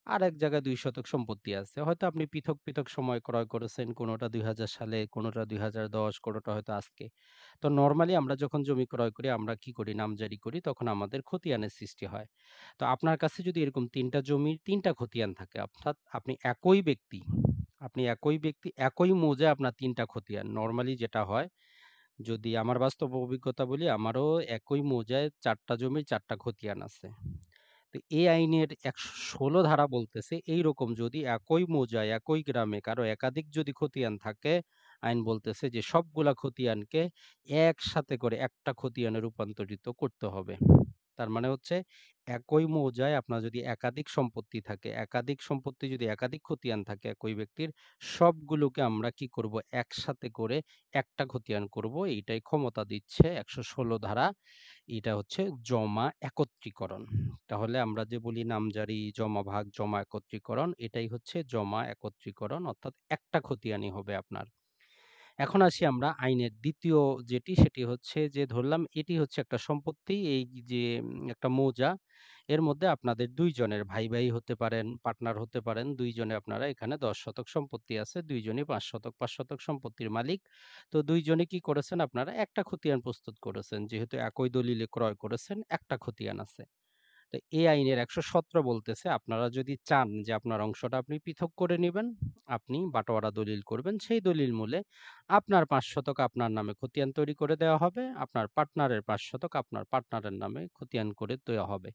আর এক জায়গায় ২ শতক সম্পত্তি আছে। হয়তো আপনি পৃথক, পৃথক সময় ক্রয় করেছেন। কোনোটা ২০০০ সালে, কোনোটা ২০১০, কোনোটা হয়তো আজকে। তো নরমালি আমরা যখন জমি ক্রয় করি, আমরা কি করি? নামজারি করি, তখন আমাদের খতিয়ানের সৃষ্টি হয়। তো আপনার কাছে যদি এরকম ৩ টা জমির ৩ টা খতিয়ান থাকে, অর্থাৎ আপনি একই ব্যক্তি, একই মৌজায় আপনার ৩ টা খতিয়ান। নরমালি যেটা হয়, যদি আমার বাস্তব অভিজ্ঞতা বলি, আমারও একই মৌজায় ৪ টা জমির ৪ টা খতিয়ান আছে। তো এই আইনের ১১৬ ধারা বলতেছে, এইরকম যদি একই মৌজায় একই গ্রামে কারো একাধিক যদি খতিয়ান থাকে, আইন বলতেছে যে সবগুলা খতিয়ানকে একসাথে করে একটা খতিয়ানে রূপান্তরিত করতে হবে। তার মানে হচ্ছে, একই মৌজায় আপনার যদি একাধিক সম্পত্তি থাকে, একাধিক সম্পত্তি যদি একাধিক খতিয়ান থাকে একই ব্যক্তির, সবগুলোকে আমরা কি করব? একসাথে করে একটা খতিয়ান করব। এইটাই ক্ষমতা দিচ্ছে ১১৬ ধারা। এটা হচ্ছে জমা একত্রীকরণ। তাহলে আমরা যে বলি নামজারি, জমা ভাগ, জমা একত্রীকরণ, এটাই হচ্ছে জমা একত্রীকরণ, অর্থাৎ একটা খতিয়ানই হবে আপনার। এখন আসি আমরা আইনের দ্বিতীয় যেটি, সেটি হচ্ছে যে ধরলাম এটি হচ্ছে একটা সম্পত্তি, এই যে একটা মৌজা, এর মধ্যে আপনাদের ২ জনের ভাই, ভাই হতে পারেন, পার্টনার হতে পারেন, ২ জনে আপনারা এখানে ১০ শতক সম্পত্তি আছে, ২ জনই ৫ শতক, ৫ শতক সম্পত্তির মালিক। তো ২ জনে কি করেছেন? আপনারা একটা খতিয়ান প্রস্তুত করেছেন। যেহেতু একই দলিলে ক্রয় করেছেন, একটা খতিয়ান আছে। তো এই আইনের ১১৭ বলতেছে, আপনারা যদি চান যে আপনার অংশটা আপনি পৃথক করে নিবেন, আপনি বাটোয়ারা দলিল করবেন। সেই দলিল মূলে আপনার ৫ শতক আপনার নামে খতিয়ান তৈরি করে দেওয়া হবে। আপনার পার্টনারের ৫ শতক আপনার পার্টনারের নামে খতিয়ান করে দেওয়া হবে।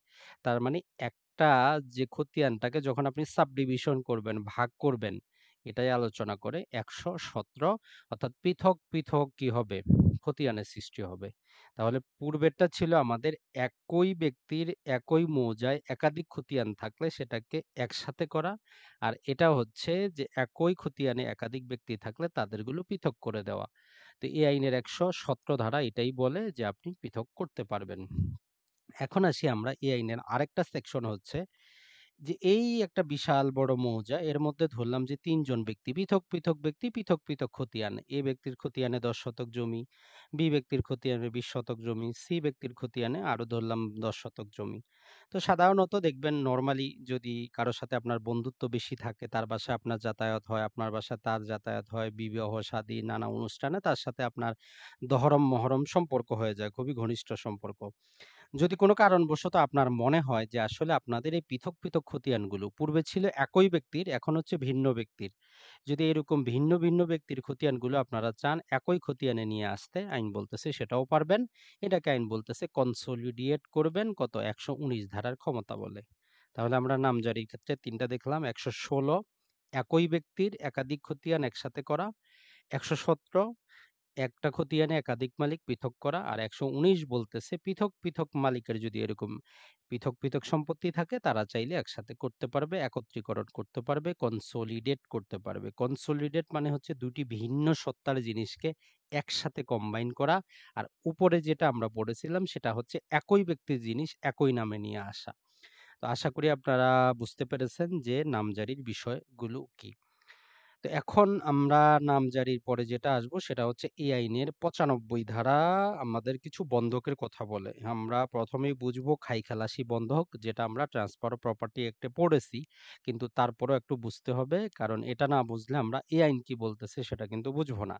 তার মানে একটা যে খতিয়ানটাকে যখন আপনি সাবডিভিশন করবেন, ভাগ করবেন, এটাই আলোচনা করে ১১৭, অর্থাৎ পৃথক, পৃথক কি হবে? খতিয়ানের সৃষ্টি হবে। তাহলে পূর্বেরটা ছিল আমাদের একই ব্যক্তির একই মৌজায় একাধিক খতিয়ান থাকলে সেটাকে একসাথে করা, আর এটা হচ্ছে যে একই খতিয়ানে একাধিক ব্যক্তি থাকলে তাদেরগুলো পৃথক করে দেওয়া। তো এই আইনের ১১৭ ধারা এটাই বলে যে আপনি পৃথক করতে পারবেন। এখন আসি আমরা এই আইনের আরেকটা সেকশন হচ্ছে, যে এই একটা বিশাল বড় মৌজা, এর মধ্যে ধরলাম যে ৩ জন ব্যক্তি, পৃথক, পৃথক ব্যক্তি, পৃথক, পৃথক খতিয়ান। এ ব্যক্তির খতিয়ানে ১০ শতক জমি, বি ব্যক্তির খতিয়ানে ২০ শতক জমি, সি ব্যক্তির খতিয়ানে আরো ধরলাম ১০ শতক জমি। তো সাধারণত দেখবেন, নরমালি যদি কারো সাথে আপনার বন্ধুত্ব বেশি থাকে, তার বাসায় আপনার যাতায়াত হয়, আপনার বাসায় তার যাতায়াত হয়, বিবাহ শাদী নানা অনুষ্ঠানে তার সাথে আপনার দহরম মহরম সম্পর্ক হয়ে যায়, খুবই ঘনিষ্ঠ সম্পর্ক। যদি কোনো কারণবশত আপনার মনে হয় যে আসলে আপনাদের এই পৃথক, পৃথক খতিয়ানগুলো পূর্বে ছিল একই ব্যক্তির, এখন হচ্ছে ভিন্ন ব্যক্তির। যদি এরকম ভিন্ন, ভিন্ন ব্যক্তির খতিয়ানগুলো আপনারা চান একই খতিয়ানে নিয়ে আসতে, আইন বলতেছে সেটাও পারবেন। এটাকে আইন বলতেছে কনসোলিডিয়েট করবেন, কত? ১১৯ ধারার ক্ষমতা বলে। তাহলে আমরা নামজারির ক্ষেত্রে ৩ টা দেখলাম। ১১৬ একই ব্যক্তির একাধিক খতিয়ান একসাথে করা, ১১৭ একটা খতিয়ানে একাধিক মালিক পৃথক করা, আর ১১৯ বলতেছে পৃথক, পৃথক মালিকের যদি এরকম পৃথক, পৃথক সম্পত্তি থাকে, তারা চাইলে একসাথে করতে পারবে, একত্রীকরণ করতে পারবে, কনসোলিডেট করতে পারবে। কনসোলিডেট মানে হচ্ছে ২ টি ভিন্ন সত্তার জিনিসকে একসাথে কম্বাইন করা। আর উপরে যেটা আমরা পড়েছিলাম সেটা হচ্ছে একই ব্যক্তির জিনিস একই নামে নিয়ে আসা। তো আশা করি আপনারা বুঝতে পেরেছেন যে নামজারির বিষয়গুলো কি। তো এখন আমরা নামজারির পরে যেটা আসবো সেটা হচ্ছে এই আইনের ৯৫ ধারা আমাদের কিছু বন্ধকের কথা বলে। আমরা ১ম এই বুঝবো খাই-খালাসি বন্ধক, যেটা আমরা ট্রান্সফার অফ প্রপার্টি অ্যাক্টে পড়েছি। কিন্তু তারপরেও একটু বুঝতে হবে, কারণ এটা না বুঝলে আমরা এই আইন কি বলতেছে সেটা কিন্তু বুঝবো না।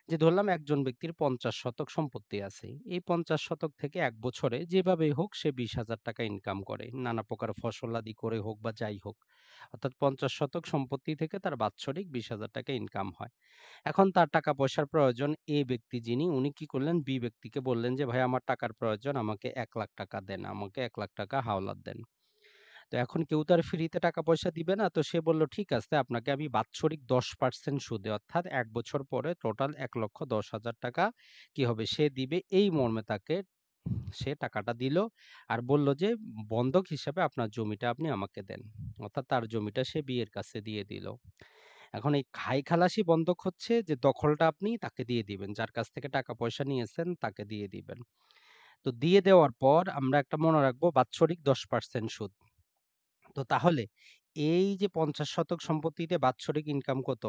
যে ধরলাম একজন ব্যক্তির ৫০ শতক সম্পত্তি আছে। এই ৫০ শতক থেকে ১ বছরে যেভাবেই হোক সে ৳২০,০০০ ইনকাম করে। নানা প্রকার ফসলাদি করে হোক বা যাই হোক। অর্থাৎ ৫০ শতক সম্পত্তি থেকে তার বাৎসরিক ৳২০,০০০ ইনকাম হয়। এখন তার টাকা পয়সার প্রয়োজন, এ ব্যক্তি যিনি উনি কি করলেন, বি ব্যক্তিকে বললেন যে, "ভাই আমার টাকার প্রয়োজন, আমাকে ৳১,০০,০০০ দেন, আমাকে ৳১,০০,০০০ হাওলাত দেন।" তো এখন কেউ তো আর ফ্রিতে টাকা পয়সা দিবে না। তো সে বলল, "ঠিক আছে, আপনাকে আমি বাৎসরিক ১০% সুদে, অর্থাৎ ১ বছর পরে টোটাল ৳১,১০,০০০ কি হবে সে দিবে।" এই মর্মে তাকে সে টাকাটা দিল আর বলল যে, "বন্ধক হিসেবে আপনার জমিটা আপনি আমাকে দেন।" অর্থাৎ তার জমিটা সে বিয়ের কাছে দিয়ে দিল। এখন এই খাই-খালাসি বন্ধক হচ্ছে যে দখলটা আপনি তাকে দিয়ে দিবেন। যার কাছ থেকে টাকা পয়সা নিয়েছেন তাকে দিয়ে দিবেন। তো দিয়ে দেওয়ার পর আমরা একটা মনে রাখবো, বাৎসরিক ১০% সুদ। তো তাহলে এই যে ৫০ শতক সম্পত্তিতে বাৎসরিক ইনকাম কত?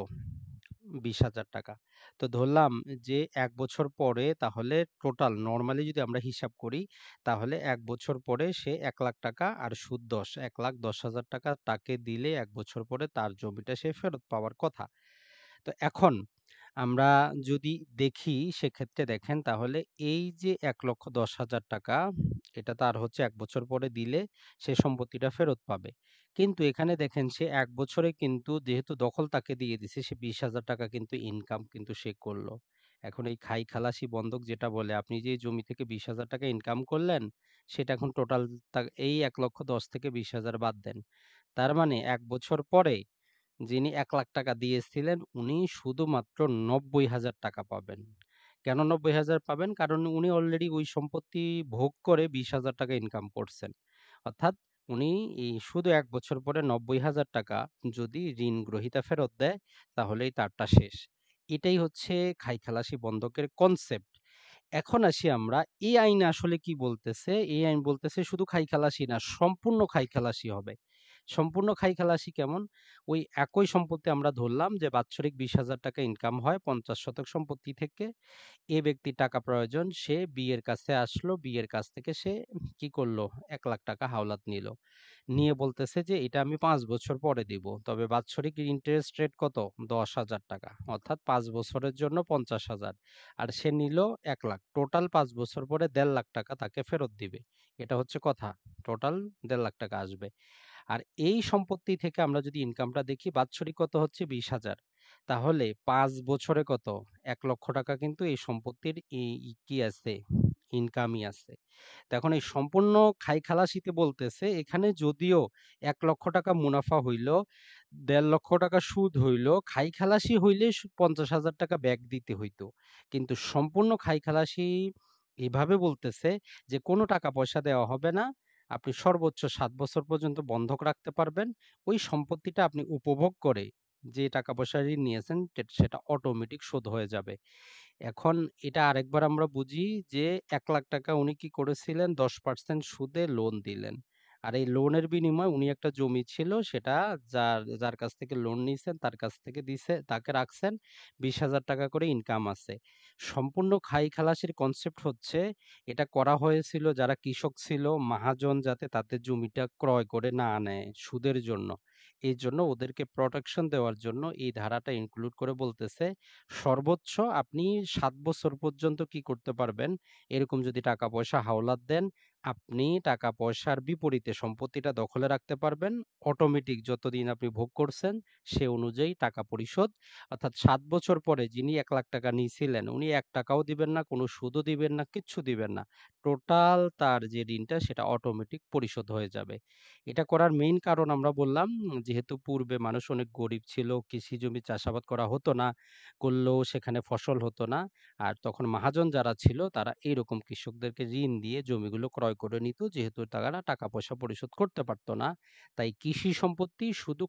৳২০,০০০। তো ধরলাম যে ১ বছর পরে তাহলে টোটাল নরমালি যদি আমরা হিসাব করি, তাহলে ১ বছর পরে সে ৳১,০০,০০০ আর সুদ ১০, ৳১,১০,০০০ তাকে দিলে ১ বছর পরে তার জমিটা সে ফেরত পাওয়ার কথা। তো এখন আমরা যদি দেখি, সেক্ষেত্রে দেখেন তাহলে এই যে ৳১,১০,০০০ এটা তার হচ্ছে ১ বছর পরে দিলে সে সম্পত্তিটা ফেরত পাবে। কিন্তু এখানে দেখেন সে ১ বছরে কিন্তু যেহেতু দখল তাকে দিয়ে দিছে, সে ৳২০,০০০ কিন্তু ইনকাম কিন্তু সে করল। এখন এই খাই-খালাসি বন্ধক যেটা বলে, আপনি যে জমি থেকে ৳২০,০০০ ইনকাম করলেন, সেটা এখন টোটাল এই ১,১০,০০০ থেকে ২০,০০০ বাদ দেন। তার মানে ১ বছর পরে যিনি ৳১,০০,০০০ দিয়েছিলেন উনি শুধুমাত্র ৳৯০,০০০ পাবেন। কেন ৯০,০০০ পাবেন? কারণ উনি অলরেডি ওই সম্পত্তি ভোগ করে ৳২০,০০০ ইনকাম করছেন। অর্থাৎ উনি এই শুধু ১ বছর পরে ৳৯০,০০০ যদি ঋণ গ্রহীতা ফেরত দেয়, তাহলেই তারটা শেষ। এটাই হচ্ছে খাই-খালাসি বন্ধকের কনসেপ্ট। এখন আসি আমরা, এই আইন আসলে কি বলতেছে? এই আইন বলতেছে শুধু খাই-খালাসি না, সম্পূর্ণ খাই-খালাসি হবে। সম্পূর্ণ খাই-খালাসি কেমন? ওই একই সম্পত্তি আমরা ধরলাম যে বাৎসরিক ৳২০,০০০ ইনকাম হয় ৫০ শতক সম্পত্তি থেকে। এ ব্যক্তির টাকা প্রয়োজন, সে বিয়ের কাছে আসলো, বিয়ের কাছ থেকে সে কি করলো? ৳১,০০,০০০ হাওলাত নিল। নিয়ে বলতেছে যে, "এটা আমি ৫ বছর পরে দিব। তবে বাৎসরিক ইন্টারেস্ট রেট কত? ৳১০,০০০। অর্থাৎ ৫ বছরের জন্য ৫০,০০০। আর সে নিল ১,০০,০০০। টোটাল ৫ বছর পরে ৳১,৫০,০০০ তাকে ফেরত দিবে। এটা হচ্ছে কথা। টোটাল ৳১,৫০,০০০ আসবে। আর এই সম্পত্তি থেকে আমরা যদি ইনকামটা দেখি, বাৎসরিক কত হচ্ছে? ২০,০০০। তাহলে ৫ বছরে কত? ৳১,০০,০০০ কিন্তু এই সম্পত্তির কি আছে? ইনকামই আছে। তো এখন এই সম্পূর্ণ খাই-খালাসিতে বলতেছে, এখানে যদিও ৳১,০০,০০০ মুনাফা হইল, ৳১,৫০,০০০ সুদ হইল, খাই-খালাসি হইলে ৳৫০,০০০ ব্যাক দিতে হইতো। কিন্তু সম্পূর্ণ খাই-খালাসি এভাবে বলতেছে যে, "কোনো টাকা পয়সা দেওয়া হবে না। আপনি সর্বোচ্চ ৭ বছর পর্যন্ত বন্ধক রাখতে পারবেন। ওই সম্পত্তিটা আপনি উপভোগ করে যে টাকা পয়সা ঋণ নিয়েছেন সেটা অটোমেটিক শোধ হয়ে যাবে।" এখন এটা আরেকবার আমরা বুঝি যে ৳১,০০,০০০ উনি কি করেছিলেন? ১০% সুদে লোন দিলেন। আর এই লোনের বিনিময়ে উনি একটা জমি ছিল, সেটা যার কাছ থেকে লোন নিছেন তার কাছ থেকে দিছে, তাকে রাখছেন। ৳২০,০০০ করে ইনকাম আছে। সম্পূর্ণ খাই-খালাসির কনসেপ্ট হচ্ছে, এটা করা হয়েছিল যারা কৃষক ছিল, মাহাজন, যাতে তাদের জমিটা ক্রয় করে না নেয় সুদের জন্য। এজন্য ওদেরকে প্রটেকশন দেওয়ার জন্য এই ধারাটা ইনক্লুড করে বলতেছে, সর্বোচ্চ আপনি ৭ বছর পর্যন্ত কি করতে পারবেন? এরকম যদি টাকা পয়সা হাওলাত দেন, আপনি টাকা পয়সার বিপরীতে সম্পত্তিটা দখলে রাখতে পারবেন। অটোমেটিক যতদিন আপনি ভোগ করছেন সে অনুযায়ী টাকা পরিশোধ। অর্থাৎ ৭ বছর পরে যিনি ৳১,০০,০০০ নিছিলেন উনি ৳১ ও দিবেন না, কোনো সুদও দিবেন না, কিচ্ছু দিবেন না। টোটাল তার যে ঋণটা সেটা অটোমেটিক পরিশোধ হয়ে যাবে। এটা করার মেইন কারণ আমরা বললাম, যেহেতু পূর্বে মানুষ অনেক গরিব ছিল, কৃষি জমি চাষাবাদ করা হতো না, করলেও সেখানে ফসল হতো না। আর তখন মহাজন যারা ছিল তারা এইরকম কৃষকদেরকে ঋণ দিয়ে জমিগুলো ক্রয় ক্রয় করে নিত, যেহেতু তারা টাকা পয়সা পরিশোধ করতে পারত না। তাই কৃষি সম্পত্তি শুধু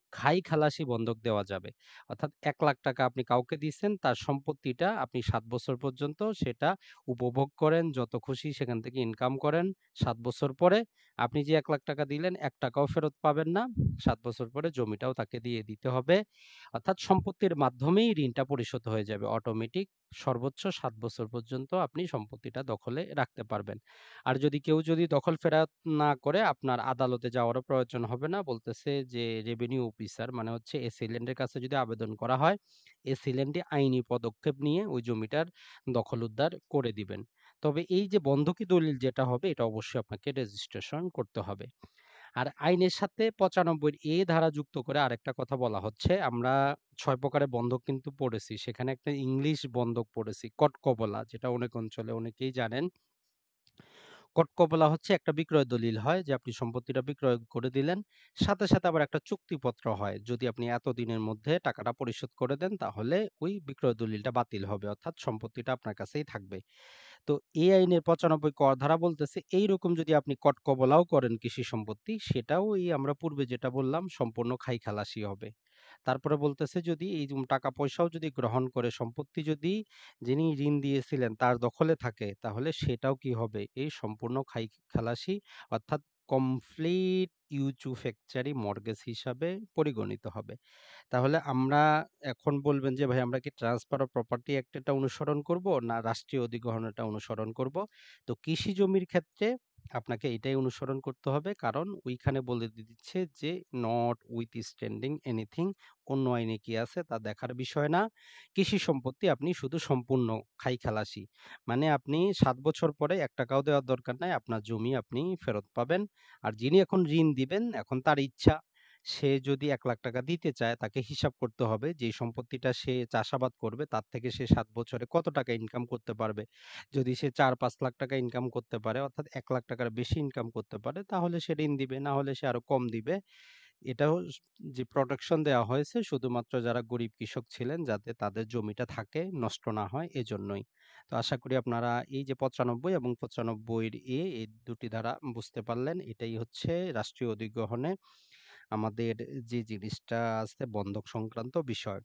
খালাসি বন্ধক দেওয়া যাবে। অর্থাৎ ৳১,০০,০০০ আপনি কাউকে দিচ্ছেন, তার সম্পত্তিটা আপনি ৭ বছর পর্যন্ত সেটা উপভোগ করেন, যত খুশি সেখান থেকে ইনকাম করেন। ৭ বছর পরে আপনি যে ৳১,০০,০০০ দিলেন, ৳১ ফেরত পাবেন না। ৭ বছর পরে জমিটাও তাকে দিয়ে দিতে হবে। অর্থাৎ সম্পত্তির মাধ্যমেই ঋণটা পরিশোধ হয়ে যাবে অটোমেটিক। সর্বোচ্চ ৭ বছর পর্যন্ত আপনি সম্পত্তিটা দখলে রাখতে পারবেন। আর যদি কেউ দখল ফেরত না করে, আপনার আদালতে যাওয়ারও প্রয়োজন হবে না। বলতেছে যে রেভিনিউ অফিসার মানে হচ্ছে এসিল্যান্ডের কাছে যদি আবেদন করা হয়, এসিল্যান্ডই আইনি পদক্ষেপ নিয়ে ওই জমিটার দখল উদ্ধার করে দিবেন। তবে এই যে বন্ধকি দলিল যেটা হবে, এটা অবশ্যই আপনাকে রেজিস্ট্রেশন করতে হবে। আর আইনের সাথে ৯৫ এ ধারা যুক্ত করে আরেকটা কথা বলা হচ্ছে, আমরা ৬ প্রকারের বন্ধক কিন্তু পড়েছি। সেখানে একটা ইংলিশ বন্ধক পড়েছি, কটকবলা, যেটা অনেক অঞ্চলে অনেকেই জানেন। কটকবলা হচ্ছে একটা বিক্রয় দলিল হয় যে আপনি সম্পত্তিটা বিক্রয় করে দিলেন। সাথে আবার একটা চুক্তিপত্র হয়। যদি আপনি এতদিনের মধ্যে টাকাটা পরিশোধ করে দেন, তাহলে ওই বিক্রয় দলিলটা বাতিল হবে। অর্থাৎ সম্পত্তিটা আপনার কাছেই থাকবে। তো এই আইনের ৯৫ ক ধারা বলতেছে, এইরকম যদি আপনি কটকবলাও করেন কৃষি সম্পত্তি, সেটাও এই আমরা পূর্বে যেটা বললাম সম্পূর্ণ খালাসি হবে। তারপরে বলতেছে, যদি এই টাকা পয়সাও যদি গ্রহণ করে সম্পত্তি যদি যিনি ঋণ দিয়েছিলেন তার দখলে থাকে, তাহলে সেটাও কি হবে? এই সম্পূর্ণ খালাসি, অর্থাৎ কমপ্লিট ইউজুফ্যাকচারি মর্টগেজ হিসাবে পরিগণিত হবে। তাহলে আমরা এখন বলবেন যে, ভাই আমরা কি ট্রান্সফার অফ প্রপার্টি অ্যাক্ট এটা অনুসরণ করব, না রাষ্ট্রীয় অধিগ্রহণ এটা অনুসরণ করব? তো কৃষি জমির ক্ষেত্রে আপনাকে এটাই অনুসরণ করতে হবে, কারণ ওইখানে বলে দিচ্ছে যে নট উইথ স্ট্যান্ডিং এনিথিং, অন্য আইনে কি আছে তা দেখার বিষয় না। কৃষি সম্পত্তি আপনি শুধু সম্পূর্ণ খালাসি, মানে আপনি ৭ বছর পরে ৳১ দেওয়ার দরকার নাই, আপনার জমি আপনি ফেরত পাবেন। আর যিনি এখন ঋণ দিবেন, এখন তার ইচ্ছা, সে যদি ৳১,০০,০০০ দিতে চায়, তাকে হিসাব করতে হবে যে সম্পত্তিটা সে চাষাবাদ করবে তার থেকে সে ৭ বছরে কত টাকা ইনকাম করতে পারবে। যদি সে ৳৪-৫ লাখ ইনকাম করতে পারে, অর্থাৎ ৳১,০০,০০০ বেশি ইনকাম করতে পারে, তাহলে সে ঋণ দিবে, না হলে সে আরো কম দিবে। এটাও যে প্রোটেকশন দেওয়া হয়েছে শুধুমাত্র যারা গরিব কৃষক ছিলেন, যাতে তাদের জমিটা থাকে, নষ্ট না হয়, এজন্যই। তো আশা করি আপনারা এই যে ৯৫ এবং ৯৫ এ এই ২ টি ধারা বুঝতে পারলেন। এটাই হচ্ছে রাষ্ট্রীয় অধিগ্রহণে আমাদের যে জিনিসটা আছে বন্ধক সংক্রান্ত বিষয়।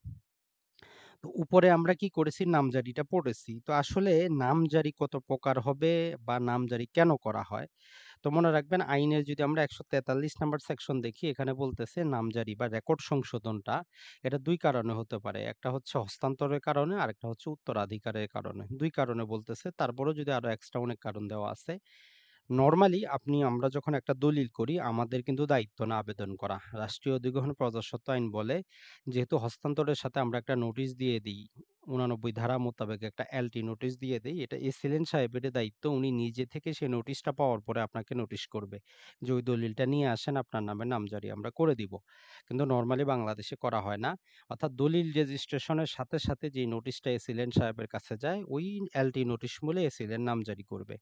তো উপরে আমরা কি করেছি? নামজারিটা পড়েছি। তো আসলে নামজারি কত প্রকার হবে বা নামজারি কেন করা হয়? তো মনে রাখবেন, আইনের যদি আমরা ১৪৩ নাম্বার সেকশন দেখি, এখানে বলতেছে নামজারি বা রেকর্ড সংশোধনটা এটা ২ কারণে হতে পারে। একটা হচ্ছে হস্তান্তরের কারণে, আরেকটা হচ্ছে উত্তরাধিকারের কারণে। ২ কারণে বলতেছে, তারপরেও যদি আরো এক্সট্রা অনেক কারণ দেওয়া আছে। নরমালি আমরা যখন একটা দলিল করি, আমাদের কিন্তু দায়িত্ব না আবেদন করা। রাষ্ট্রীয় অধিগ্রহণ প্রজাস্বত্ব আইন বলে, যেহেতু হস্তান্তরের সাথে আমরা একটা নোটিশ দিয়ে দিই, ৮৯ ধারা মোতাবেক একটা এলটি নোটিশ দিয়ে দেই। এটা এসিলেন্ট সাহেবের দায়িত্ব। উনি নিজে থেকে সেই নোটিশটা পাওয়ার পরে আপনাকে নোটিশ করবে যে, ওই দলিলটা নিয়ে আসেন, আপনার নামে নামজারি আমরা করে দিব। কিন্তু নরমালি বাংলাদেশে করা হয় না। অর্থাৎ দলিল রেজিস্ট্রেশনের সাথে যেই নোটিশটা এসিলেন্ট সাহেবের কাছে যায়, ওই এলটি নোটিশ মূলে এসিলেন্ট নামজারি করবে।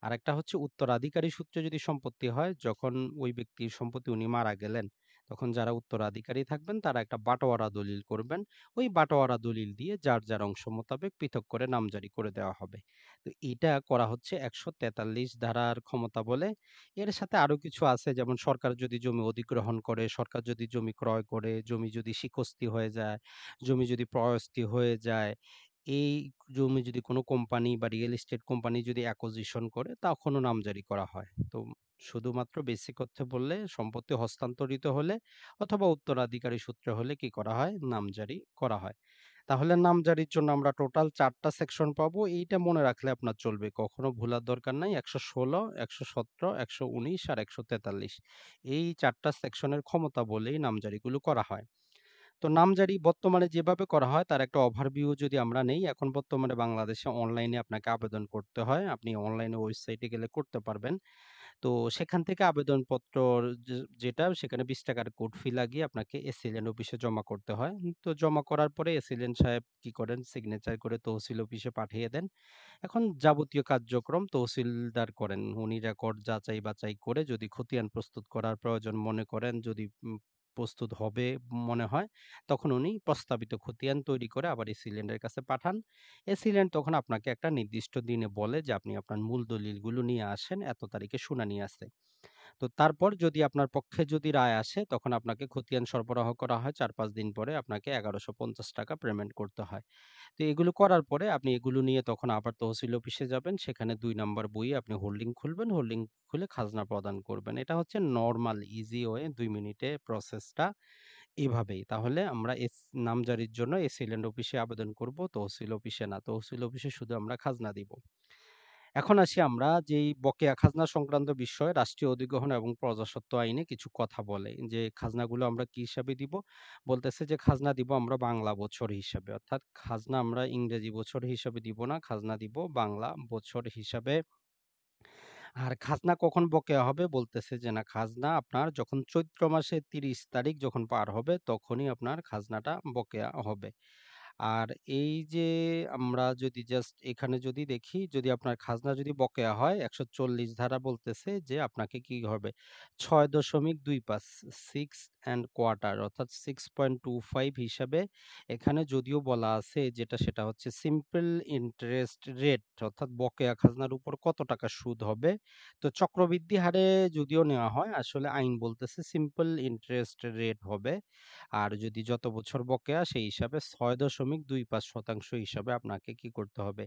আরেকটা হচ্ছে উত্তরাধিকারী সূত্রে যদি সম্পত্তি হয়, যখন ওই ব্যক্তির সম্পত্তি উনি মারা গেলেন, তখন যারা উত্তরাধিকারী থাকবেন তারা একটা বাটোয়ারা দলিল করবেন। ওই বাটোয়ারা দলিল দিয়ে যার অংশ মোতাবেক পৃথক করে নামজারি করে দেওয়া হবে। তো এটা করা হচ্ছে ১৪৩ ধারার ক্ষমতা বলে। এর সাথে আরো কিছু আছে, যেমন সরকার যদি জমি অধিগ্রহণ করে, সরকার যদি জমি ক্রয় করে, জমি যদি শিকস্তি হয়ে যায়, জমি যদি পয়স্তি হয়ে যায়, এই জমি যদি কোনো কোম্পানি বা রিয়েল এস্টেট কোম্পানি যদি অ্যাকুইজিশন করে, তখনও নামজারি করা হয়। তো শুধুমাত্র বেসিক অর্থে বললে, সম্পত্তি হস্তান্তরিত হলে অথবা উত্তরাধিকারী সূত্রে হলে কি করা হয়? নামজারি করা হয়। তাহলে নামজারির জন্য আমরা টোটাল ৪ টা সেকশন পাবো। এইটা মনে রাখলে আপনার চলবে। কখনো ভুলার দরকার নাই। ১১৬, ১১৭, ১১৯ আর ১৪৩। এই ৪ টা সেকশনের ক্ষমতা বলেই নামজারিগুলো করা হয়। তো নামজারি বর্তমানে যেভাবে করা হয়, তার একটা ওভারভিউ যদি আমরা নেই, এখন বর্তমানে বাংলাদেশে অনলাইনে আপনাকে আবেদন করতে হয়। আপনি অনলাইনে ওয়েবসাইটে গেলে করতে পারবেন। তো সেখান থেকে আবেদনপত্র যেটা, সেখানে ৳২০ কোড ফি লাগিয়ে আপনাকে এসিল্যান্ড অফিসে জমা করতে হয়। তো জমা করার পরে এসিল্যান্ড সাহেব কি করেন? সিগনেচার করে তহসিল অফিসে পাঠিয়ে দেন। এখন যাবতীয় কার্যক্রম তহসিলদার করেন। উনি রেকর্ড যাচাই বাছাই করে, যদি খতিয়ান প্রস্তুত করার প্রয়োজন মনে করেন, যদি প্রস্তুত হবে মনে হয়, তখন উনি প্রস্তাবিত খতিয়ান তৈরি করে আবার এসিল্যান্ডের কাছে পাঠান। এসিল্যান্ড তখন আপনাকে একটা নির্দিষ্ট দিনে বলে যে আপনি আপনার মূল দলিলগুলো নিয়ে আসেন, এত তারিখে শুনানি আছে। তো তারপর যদি আপনার পক্ষে যদি রায় আসে, তখন আপনাকে খতিয়ান সরবরাহ করা হয়। ৪-৫ দিন পরে আপনাকে ৳১১৫০ পেমেন্ট করতে হয়। তো এগুলো করার পরে আপনি এগুলো নিয়ে তখন আবার তহসিল অফিসে যাবেন। সেখানে ২ নাম্বার বইয়ে আপনি হোল্ডিং খুলবেন। হোল্ডিং খুলে খাজনা প্রদান করবেন। এটা হচ্ছে নরমাল ইজি ওয়ে, ২ মিনিটে প্রসেসটা এভাবেই। তাহলে আমরা নামজারির জন্য এসিল্যান্ড অফিসে আবেদন করব, তহসিল অফিসে না। তহসিল অফিসে শুধু আমরা খাজনা দিব। এখন আসি আমরা যেই বকেয়া খাজনা সংক্রান্ত বিষয়ে রাষ্ট্রীয় অধিগ্রহণ এবং প্রজাস্বত্ব আইনে কিছু কথা বলে যে খাজনাগুলো আমরা কি হিসাবে দিব। বলতেছে যে খাজনা দিব আমরা বাংলা বছর হিসাবে, অর্থাৎ খাজনা আমরা ইংরেজি বছর হিসাবে দিব না, খাজনা দিব বাংলা বছর হিসাবে। আর খাজনা কখন বকেয়া হবে, বলতেছে যে না, খাজনা আপনার যখন চৈত্র মাসের ৩০ তারিখ যখন পার হবে তখনই আপনার খাজনাটা বকেয়া হবে। আর এই যে আমরা যদি জাস্ট এখানে যদি দেখি, যদি আপনার খাজনা যদি বকেয়া হয়, ১৪০ ধারা বলতেছে যে আপনাকে কি হবে, ৬.25 সিক্স অ্যান্ড কোয়ার্টার অর্থাৎ 6.25 হিসাবে, এখানে যদিও বলা আছে যেটা সেটা হচ্ছে সিম্পল ইন্টারেস্ট রেট, অর্থাৎ বকেয়া খাজনার উপর কত টাকা সুদ হবে। তো চক্রবৃদ্ধি হারে যদিও নেওয়া হয়, আসলে আইন বলতেছে সিম্পল ইন্টারেস্ট রেট হবে। আর যদি যত বছর বকেয়া সেই হিসাবে ৬.25% হিসাবে আপনাকে কি করতে হবে,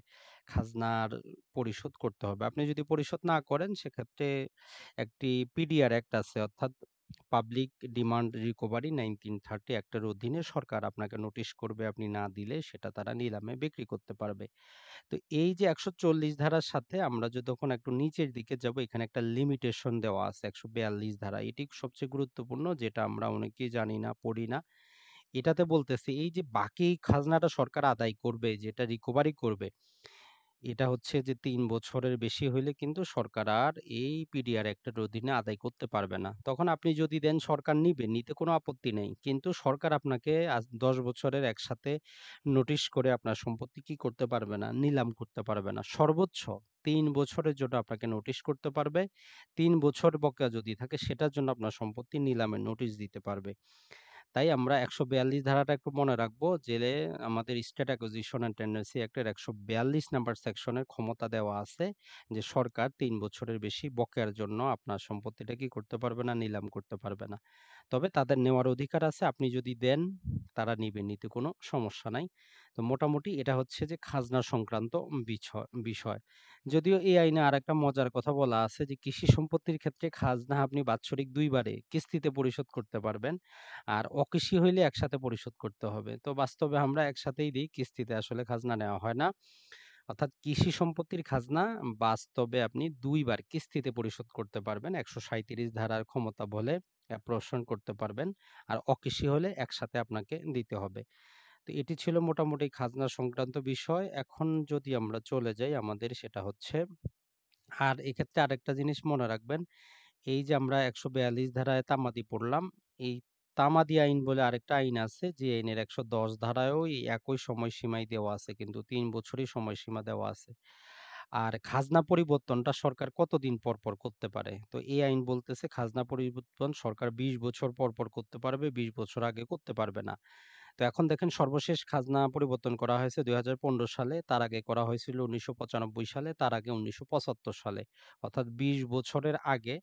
খাজনার পরিশোধ করতে হবে। আপনি যদি পরিশোধ না করেন সেক্ষেত্রে একটি পিডিআর অ্যাক্ট আছে, অর্থাৎ পাবলিক ডিমান্ড রিকভারি 1930 অ্যাক্টের অধীনে সরকার আপনাকে নোটিশ করবে, আপনি না দিলে সেটা তারা নিলামে বিক্রি করতে পারবে। তো এই যে ১৪০ ধারার সাথে আমরা যখন একটু নিচের দিকে যাব, এখানে একটা লিমিটেশন দেওয়া আছে ১৪২ ধারা। এটি সবচেয়ে গুরুত্বপূর্ণ, যেটা আমরা অনেকেই জানি না, পড়ি না। এটাতে বলতেছে এই যে বাকি খাজনাটা সরকার আদায় করবে, যেটা রিকভারি করবে, এটা হচ্ছে যে ৩ বছরের বেশি হইলে কিন্তু সরকার আর এই পিডিআর অ্যাক্টের অধীনে আদায় করতে পারবে না। তখন আপনি যদি দেন সরকার নিবে, নিতে কোনো আপত্তি নেই। কিন্তু সরকার আপনাকে আজ ১০ বছরের একসাথে নোটিশ করে আপনার সম্পত্তি কি করতে পারবে না, নিলাম করতে পারবে না। সর্বোচ্চ ৩ বছরের জন্য আপনাকে নোটিশ করতে পারবে। ৩ বছর বকেয়া যদি থাকে সেটার জন্য আপনার সম্পত্তি নিলামের নোটিশ দিতে পারবে। তাই আমরা ১৪২ ধারাটা একটু মনে রাখবো, যে আমাদের স্টেট অ্যাকুইজিশন অ্যান্ড টেন্ডান্সি অ্যাক্টের ১৪২ নাম্বার সেকশনের ক্ষমতা দেওয়া আছে যে সরকার ৩ বছরের বেশি বকেয়ার জন্য আপনার সম্পত্তিটা কি করতে পারবে না, নিলাম করতে পারবে না। তবে তাদের নেওয়ার অধিকার আছে, আপনি যদি দেন তারা নিবে, নিতে কোনো সমস্যা নাই। তো মোটামুটি এটা হচ্ছে যে খাজনা সংক্রান্ত বিষয়। যদিও এই আইনে আরেকটা মজার কথা বলা আছে যে কৃষি সম্পত্তির ক্ষেত্রে খাজনা আপনি বাৎসরিক ২ বারে কিস্তিতে পরিশোধ করতে পারবেন। আর অকৃষি হইলে একসাথে পরিশোধ করতে হবে। তো বাস্তবে আমরা একসাথেই দিই, কিস্তিতে আসলে খাজনা নেওয়া হয় না। অর্থাৎ কৃষি সম্পত্তির খাজনা বাস্তবে আপনি ২ বার কিস্তিতে পরিশোধ করতে পারবেন। ১৩৭ ধারার ক্ষমতা বলে প্রশ্ন করতে পারবেন। আর অকৃষি হলে একসাথে আপনাকে দিতে হবে। তো এটি ছিল মোটামুটি খাজনা সংক্রান্ত বিষয়। এখন যদি আমরা চলে যাই আমাদের, সেটা হচ্ছে, আর এক্ষেত্রে আরেকটা জিনিস মনে রাখবেন, এই যে আমরা ১৪২ ধারায় তামাদি পড়লাম, এই তামাদি আইন বলে আরেকটা আইন আছে, যে আইনের ১১০ ধারায়ও এই একই সময়সীমাই দেওয়া আছে, কিন্তু ৩ বছরই সময়সীমা দেওয়া আছে। আর খাজনা পরিবর্তনটা সরকার কতদিন পর পর করতে পারে? তো এই আইন বলতেছে খাজনা পরিবর্তন সরকার ২০ বছর পর পর করতে পারবে, ২০ বছর আগে করতে পারবে না। তো এখন দেখেন, সর্বশেষ খাজনা পরিবর্তন করা হয়েছে ২০১৫ সালে, তার আগে করা হয়েছিল ১৯৯৫ সালে, তার আগে ১৯৭৫ সালে। অর্থাৎ ২০ বছরের আগে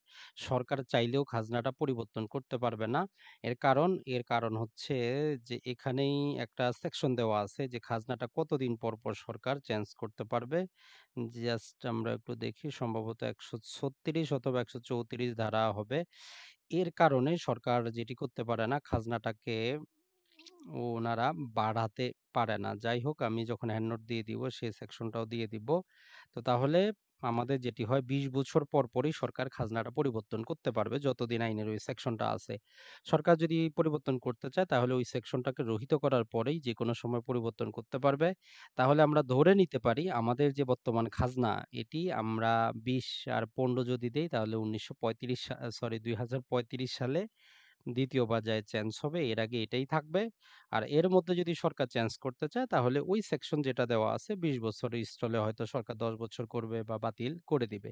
সরকার চাইলেও খাজনাটা পরিবর্তন করতে পারবে না। এর কারণ হচ্ছে যে এখানেই একটা সেকশন দেওয়া আছে যে খাজনাটা কতদিন পর পর সরকার চেঞ্জ করতে পারবে। জাস্ট আমরা একটু দেখি, সম্ভবত ১৩৬ অথবা ১৩৪ ধারা হবে। এর কারণে সরকার যেটি করতে পারে না, খাজনাটাকে ওনারা বাড়াতে পারে না। যাই হোক, আমি যখন হ্যান্ড নোট দিয়ে দিব সেই সেকশনটাও দিয়ে দিব। তো তাহলে আমাদের যেটি হয়, ২০ বছর পর পরই সরকার খাজনাটা পরিবর্তন করতে পারবে, যতদিন আইনের ওই সেকশনটা আছে। সরকার যদি পরিবর্তন করতে চায় তাহলে ওই সেকশনটাকে রহিত করার পরেই যেকোনো সময় পরিবর্তন করতে পারবে। তাহলে আমরা ধরে নিতে পারি আমাদের যে বর্তমান খাজনা, এটি আমরা ২০ আর ১৫ যদি দেই তাহলে ২০৩৫ সালে দ্বিতীয় পর্যায়ে চেঞ্জ হবে। এর আগে এটাই থাকবে। আর এর মধ্যে যদি সরকার চেঞ্জ করতে চায় তাহলে ওই সেকশন যেটা দেওয়া আছে ২০ বছরের স্থলে হয়তো সরকার ১০ বছর করবে বা বাতিল করে দিবে।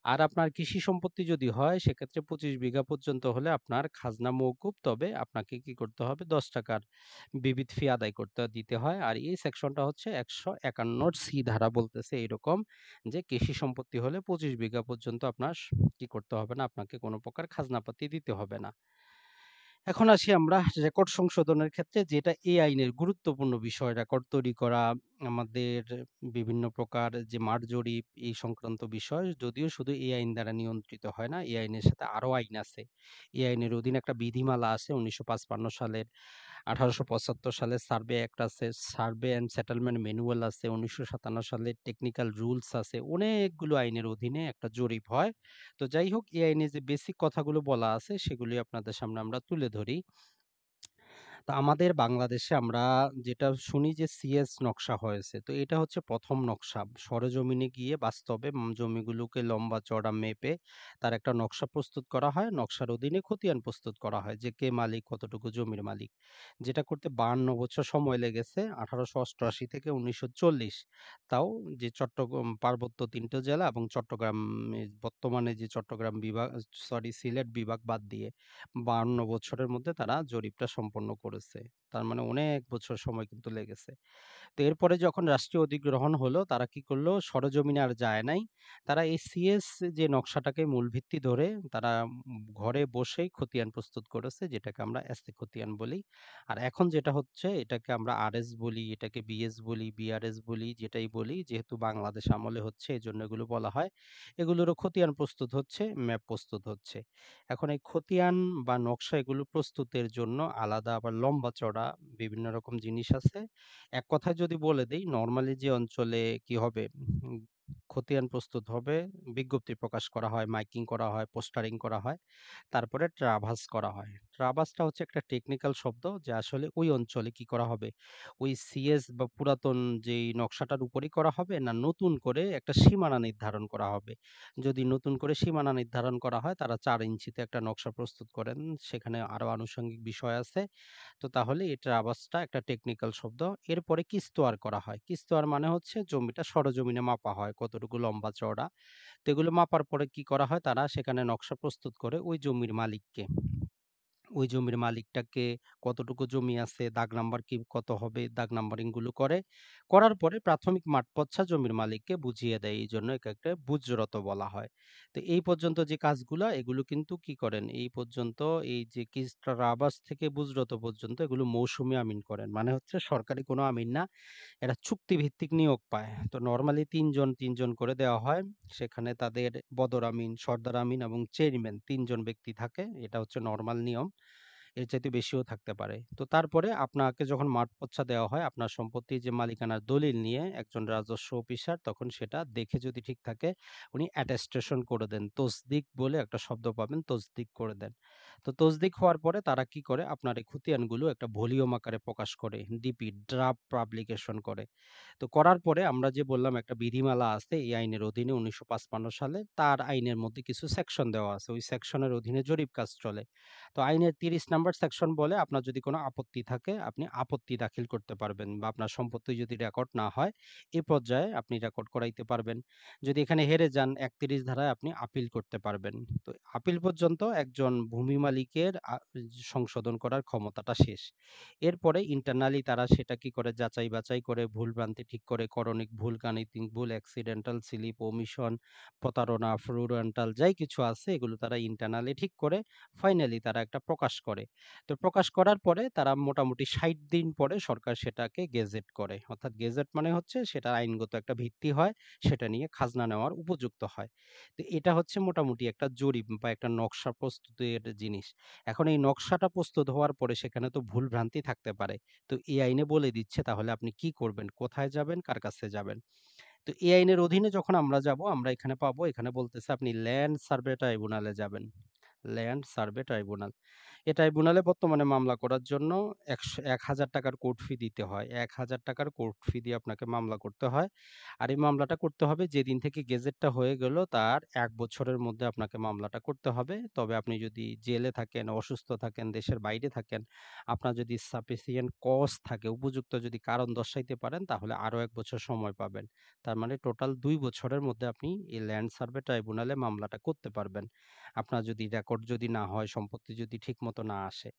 আর আপনার কৃষি সম্পত্তি যদি হয় সেক্ষেত্রে 25 বিঘা পর্যন্ত হলে আপনার খাজনা মওকুফ। তবে আপনাকে কি করতে হবে? ৳১০ বিবিধ ফি আদায় দিতে হয়। আর এই সেকশনটা হচ্ছে ১৫১ সি ধারা বলতেছে এরকম যে কৃষি সম্পত্তি হলে 25 বিঘা পর্যন্ত আপনার কি করতে হবে না? আপনাকে কোনো প্রকার খাজনাপাতি দিতে হবে না। এখন আসি আমরা রেকর্ড সংশোধনের ক্ষেত্রে, যেটা এই আইনের গুরুত্বপূর্ণ বিষয়। রেকর্ড তৈরি করা, আমাদের বিভিন্ন প্রকার যে মাঠ জরিপ এই সংক্রান্ত বিষয়, যদিও শুধু এই আইন দ্বারা নিয়ন্ত্রিত হয় না, এই আইনের সাথে আরো আইন আছে। এই আইনের অধীনে একটা বিধিমালা আছে ১৯৫৫ সালের। ১৮৭৫ সালে সার্ভে অ্যাক্ট আছে, সার্ভে অ্যান্ড সেটেলমেন্ট ম্যানুয়াল আছে, ১৯৫৭ সালে টেকনিক্যাল রুলস আছে। অনেকগুলো আইনের অধীনে একটা জরিপ হয়। তো যাই হোক, এই আইনে যে বেসিক কথাগুলো বলা আছে সেগুলি আপনাদের সামনে আমরা তুলে ধরি। তো আমাদের বাংলাদেশে আমরা যেটা শুনি যে সিএস নকশা হয়েছে। তো এটা হচ্ছে ১ম নকশা। সরেজমিনে গিয়ে বাস্তবে জমিগুলোকে লম্বা চওড়া মেপে তার একটা নকশা প্রস্তুত করা হয়। নকশার অধীনে খতিয়ান প্রস্তুত করা হয় যে কে মালিক, কতটুকু জমির মালিক। যেটা করতে ৫২ বছর সময় লেগেছে ১৮৮৮ থেকে ১৯৪০। তাও যে চট্টগ্রাম পার্বত্য ৩ টে জেলা এবং চট্টগ্রামে বর্তমানে যে চট্টগ্রাম বিভাগ, সিলেট বিভাগ বাদ দিয়ে ৫২ বছরের মধ্যে তারা জরিপটা সম্পন্ন করেছে। তার মানে অনেক বছর সময় কিন্তু লেগেছে। তো এরপরে যখন রাষ্ট্রীয় অধিগ্রহণ হলো, তারা কি করলো? সরেজমিনে আর যায় নাই। তারা এই সিএস যে নকশাটাকে মূল ভিত্তি ধরে তারা ঘরে বসেই খতিয়ান প্রস্তুত করেছে, যেটাকে আমরা এসএ খতিয়ান বলি। আর এখন যেটা হচ্ছে এটাকে আমরা আরএস বলি, এটাকে বিএস বলি, বিআরএস বলি, যেটাই বলি, যেহেতু বাংলাদেশ আমলে হচ্ছে এজন্য এগুলো বলা হয়। এগুলোরও খতিয়ান প্রস্তুত হচ্ছে, ম্যাপ প্রস্তুত হচ্ছে। এখন এই খতিয়ান বা নকশা এগুলো প্রস্তুতের জন্য আলাদা আবার লম্বা চড়া বিভিন্ন রকম জিনিস আছে। এক কথায় যদি বলে দেই, নরমালি যে অঞ্চলে কি হবে, খতিয়ান প্রস্তুত হবে, বিজ্ঞপ্তি প্রকাশ করা হয়, মাইকিং করা হয়, পোস্টারিং করা হয়, তারপরে ট্রাভাস করা হয়। ট্রাভাসটা হচ্ছে একটা টেকনিক্যাল শব্দ যে আসলে ওই অঞ্চলে কি করা হবে, ওই সিএস বা পুরাতন যেই নকশাটার উপরই করা হবে, না নতুন করে একটা সীমানা নির্ধারণ করা হবে। যদি নতুন করে সীমানা নির্ধারণ করা হয়, তারা ৪ ইঞ্চিতে একটা নকশা প্রস্তুত করেন, সেখানে আরো আনুষঙ্গিক বিষয় আছে। তো তাহলে এটা আবাসটা একটা টেকনিক্যাল শব্দ। এরপরে কিস্তোয়ার করা হয়। কিস্তোয়ার মানে হচ্ছে জমিটা সরেজমিনে মাপা হয় কতটুকু লম্বা চওড়া। তো এগুলো মাপার পরে কি করা হয়, তারা সেখানে নকশা প্রস্তুত করে ওই জমির মালিককে, ওই জমির মালিকটাকে, কতটুকু জমি আছে, দাগ নাম্বার কি কত হবে, দাগ নাম্বারিং গুলো করে। করার পরে প্রাথমিক মাঠ পচ্ছা জমির মালিককে বুঝিয়ে দেয়। এই জন্য একে একটা বুজরত বলা হয়। তো এই পর্যন্ত যে কাজগুলা এগুলো কিন্তু কি করেন, এই পর্যন্ত এই যে কিস্তা আবাস থেকে বুজরত পর্যন্ত এগুলো মৌসুমী আমিন করেন। মানে হচ্ছে সরকারি কোনো আমিন না, এরা চুক্তিভিত্তিক নিয়োগ পায়। তো নরমালি ৩ জন করে দেওয়া হয়। সেখানে তাদের বদর আমিন, সর্দার আমিন এবং চেয়ারম্যান ৩ জন ব্যক্তি থাকে। এটা হচ্ছে নরমাল নিয়ম। এর চাইতে বেশিও থাকতে পারে। তো তারপরে আপনাকে যখন মাঠ পচ্ছা দেওয়া হয়, আপনার সম্পত্তির যে মালিকানার দলিল নিয়ে একজন রাজস্ব অফিসার তখন সেটা দেখে যদি ঠিক থাকে, উনি অ্যাটেস্টেশন করে দেন। তসদিক বলে একটা শব্দ পাবেন, তসদিক করে দেন। তো তসদিক হওয়ার পরে তারা কি করে, আপনার এই খতিয়ানগুলো একটা ভলিউম আকারে প্রকাশ করে, ডিপি ড্রাফট পাবলিকেশন করে। তো করার পরে আমরা যে বললাম একটা বিধিমালা আছে এই আইনের অধীনে ১৯৫৫ সালে, তার আইনের মধ্যে কিছু সেকশন দেওয়া আছে। ওই সেকশনের অধীনে জরিপ কাজ চলে। তো আইনের ৩০ নাম্বার সেকশন বলে আপনার যদি কোনো আপত্তি থাকে আপনি আপত্তি দাখিল করতে পারবেন, বা আপনার সম্পত্তি যদি রেকর্ড না হয় এই পর্যায়ে আপনি রেকর্ড করাইতে পারবেন। যদি এখানে হেরে যান ৩১ ধারায় আপনি আপিল করতে পারবেন। তো আপিল পর্যন্ত একজন ভূমি মালিকের সংশোধন করার ক্ষমতাটা শেষ। এরপরে ইন্টারনালি তারা সেটা কি করে, যাচাই বাছাই করে, ভুল ভ্রান্তি ঠিক করে, করণিক ভুল, গাণিতিক ভুল, অ্যাক্সিডেন্টাল স্লিপ, ওমিশন, প্রতারণা, ফ্রুডেন্টাল যাই কিছু আছে এগুলো তারা ইন্টারনালি ঠিক করে ফাইনালি তারা একটা প্রকাশ করে। তো প্রকাশ করার পরে তারা মোটামুটি ৬০ দিন পরে সরকার সেটাকে গেজেট করে। অর্থাৎ গেজেট মানে হচ্ছে সেটার আইনগত একটা ভিত্তি হয়, সেটা নিয়ে খাজনা নেওয়ার উপযুক্ত হয়। তো এটা হচ্ছে মোটামুটি একটা জরিপ বা একটা নকশা প্রস্তুতের জিনিস। এখন এই নকশাটা প্রস্তুত হওয়ার পরে সেখানে তো ভুল ভ্রান্তি থাকতে পারে। তো এই আইনে বলে দিচ্ছে তাহলে আপনি কি করবেন, কোথায় যাবেন, কার কাছে যাবেন। তো এই আইনের অধীনে যখন আমরা যাব, আমরা এখানে পাবো, এখানে বলতেছে আপনি ল্যান্ড সার্ভে ট্রাইব্যুনালে যাবেন। Land survey tribunal. এই ট্রাইব্যুনালে বর্তমানে মামলা করার জন্য ১,০০০ টাকার কোর্ট ফি দিতে হয়। ১,০০০ টাকার কোর্ট ফি দিয়ে আপনাকে মামলা করতে হয়। আর এই মামলাটা করতে হবে যেদিন থেকে গেজেটটা হয়ে গেল তার ১ বছরের মধ্যে আপনাকে মামলাটা করতে হবে। তবে আপনি যদি জেলে থাকেন, অসুস্থ থাকেন, দেশের বাইরে থাকেন, আপনার যদি সাফিসিয়েন্ট কজ থাকে, উপযুক্ত যদি কারণ দর্শাইতে পারেন তাহলে আরো ১ বছর সময় পাবেন। তার মানে টোটাল ২ বছরের মধ্যে আপনি এই ল্যান্ড সার্ভে ট্রাইব্যুনালে মামলাটা করতে পারবেন। আপনার যদি রেকর্ড যদি না হয়, সম্পত্তি যদি ঠিকমতো না আসে।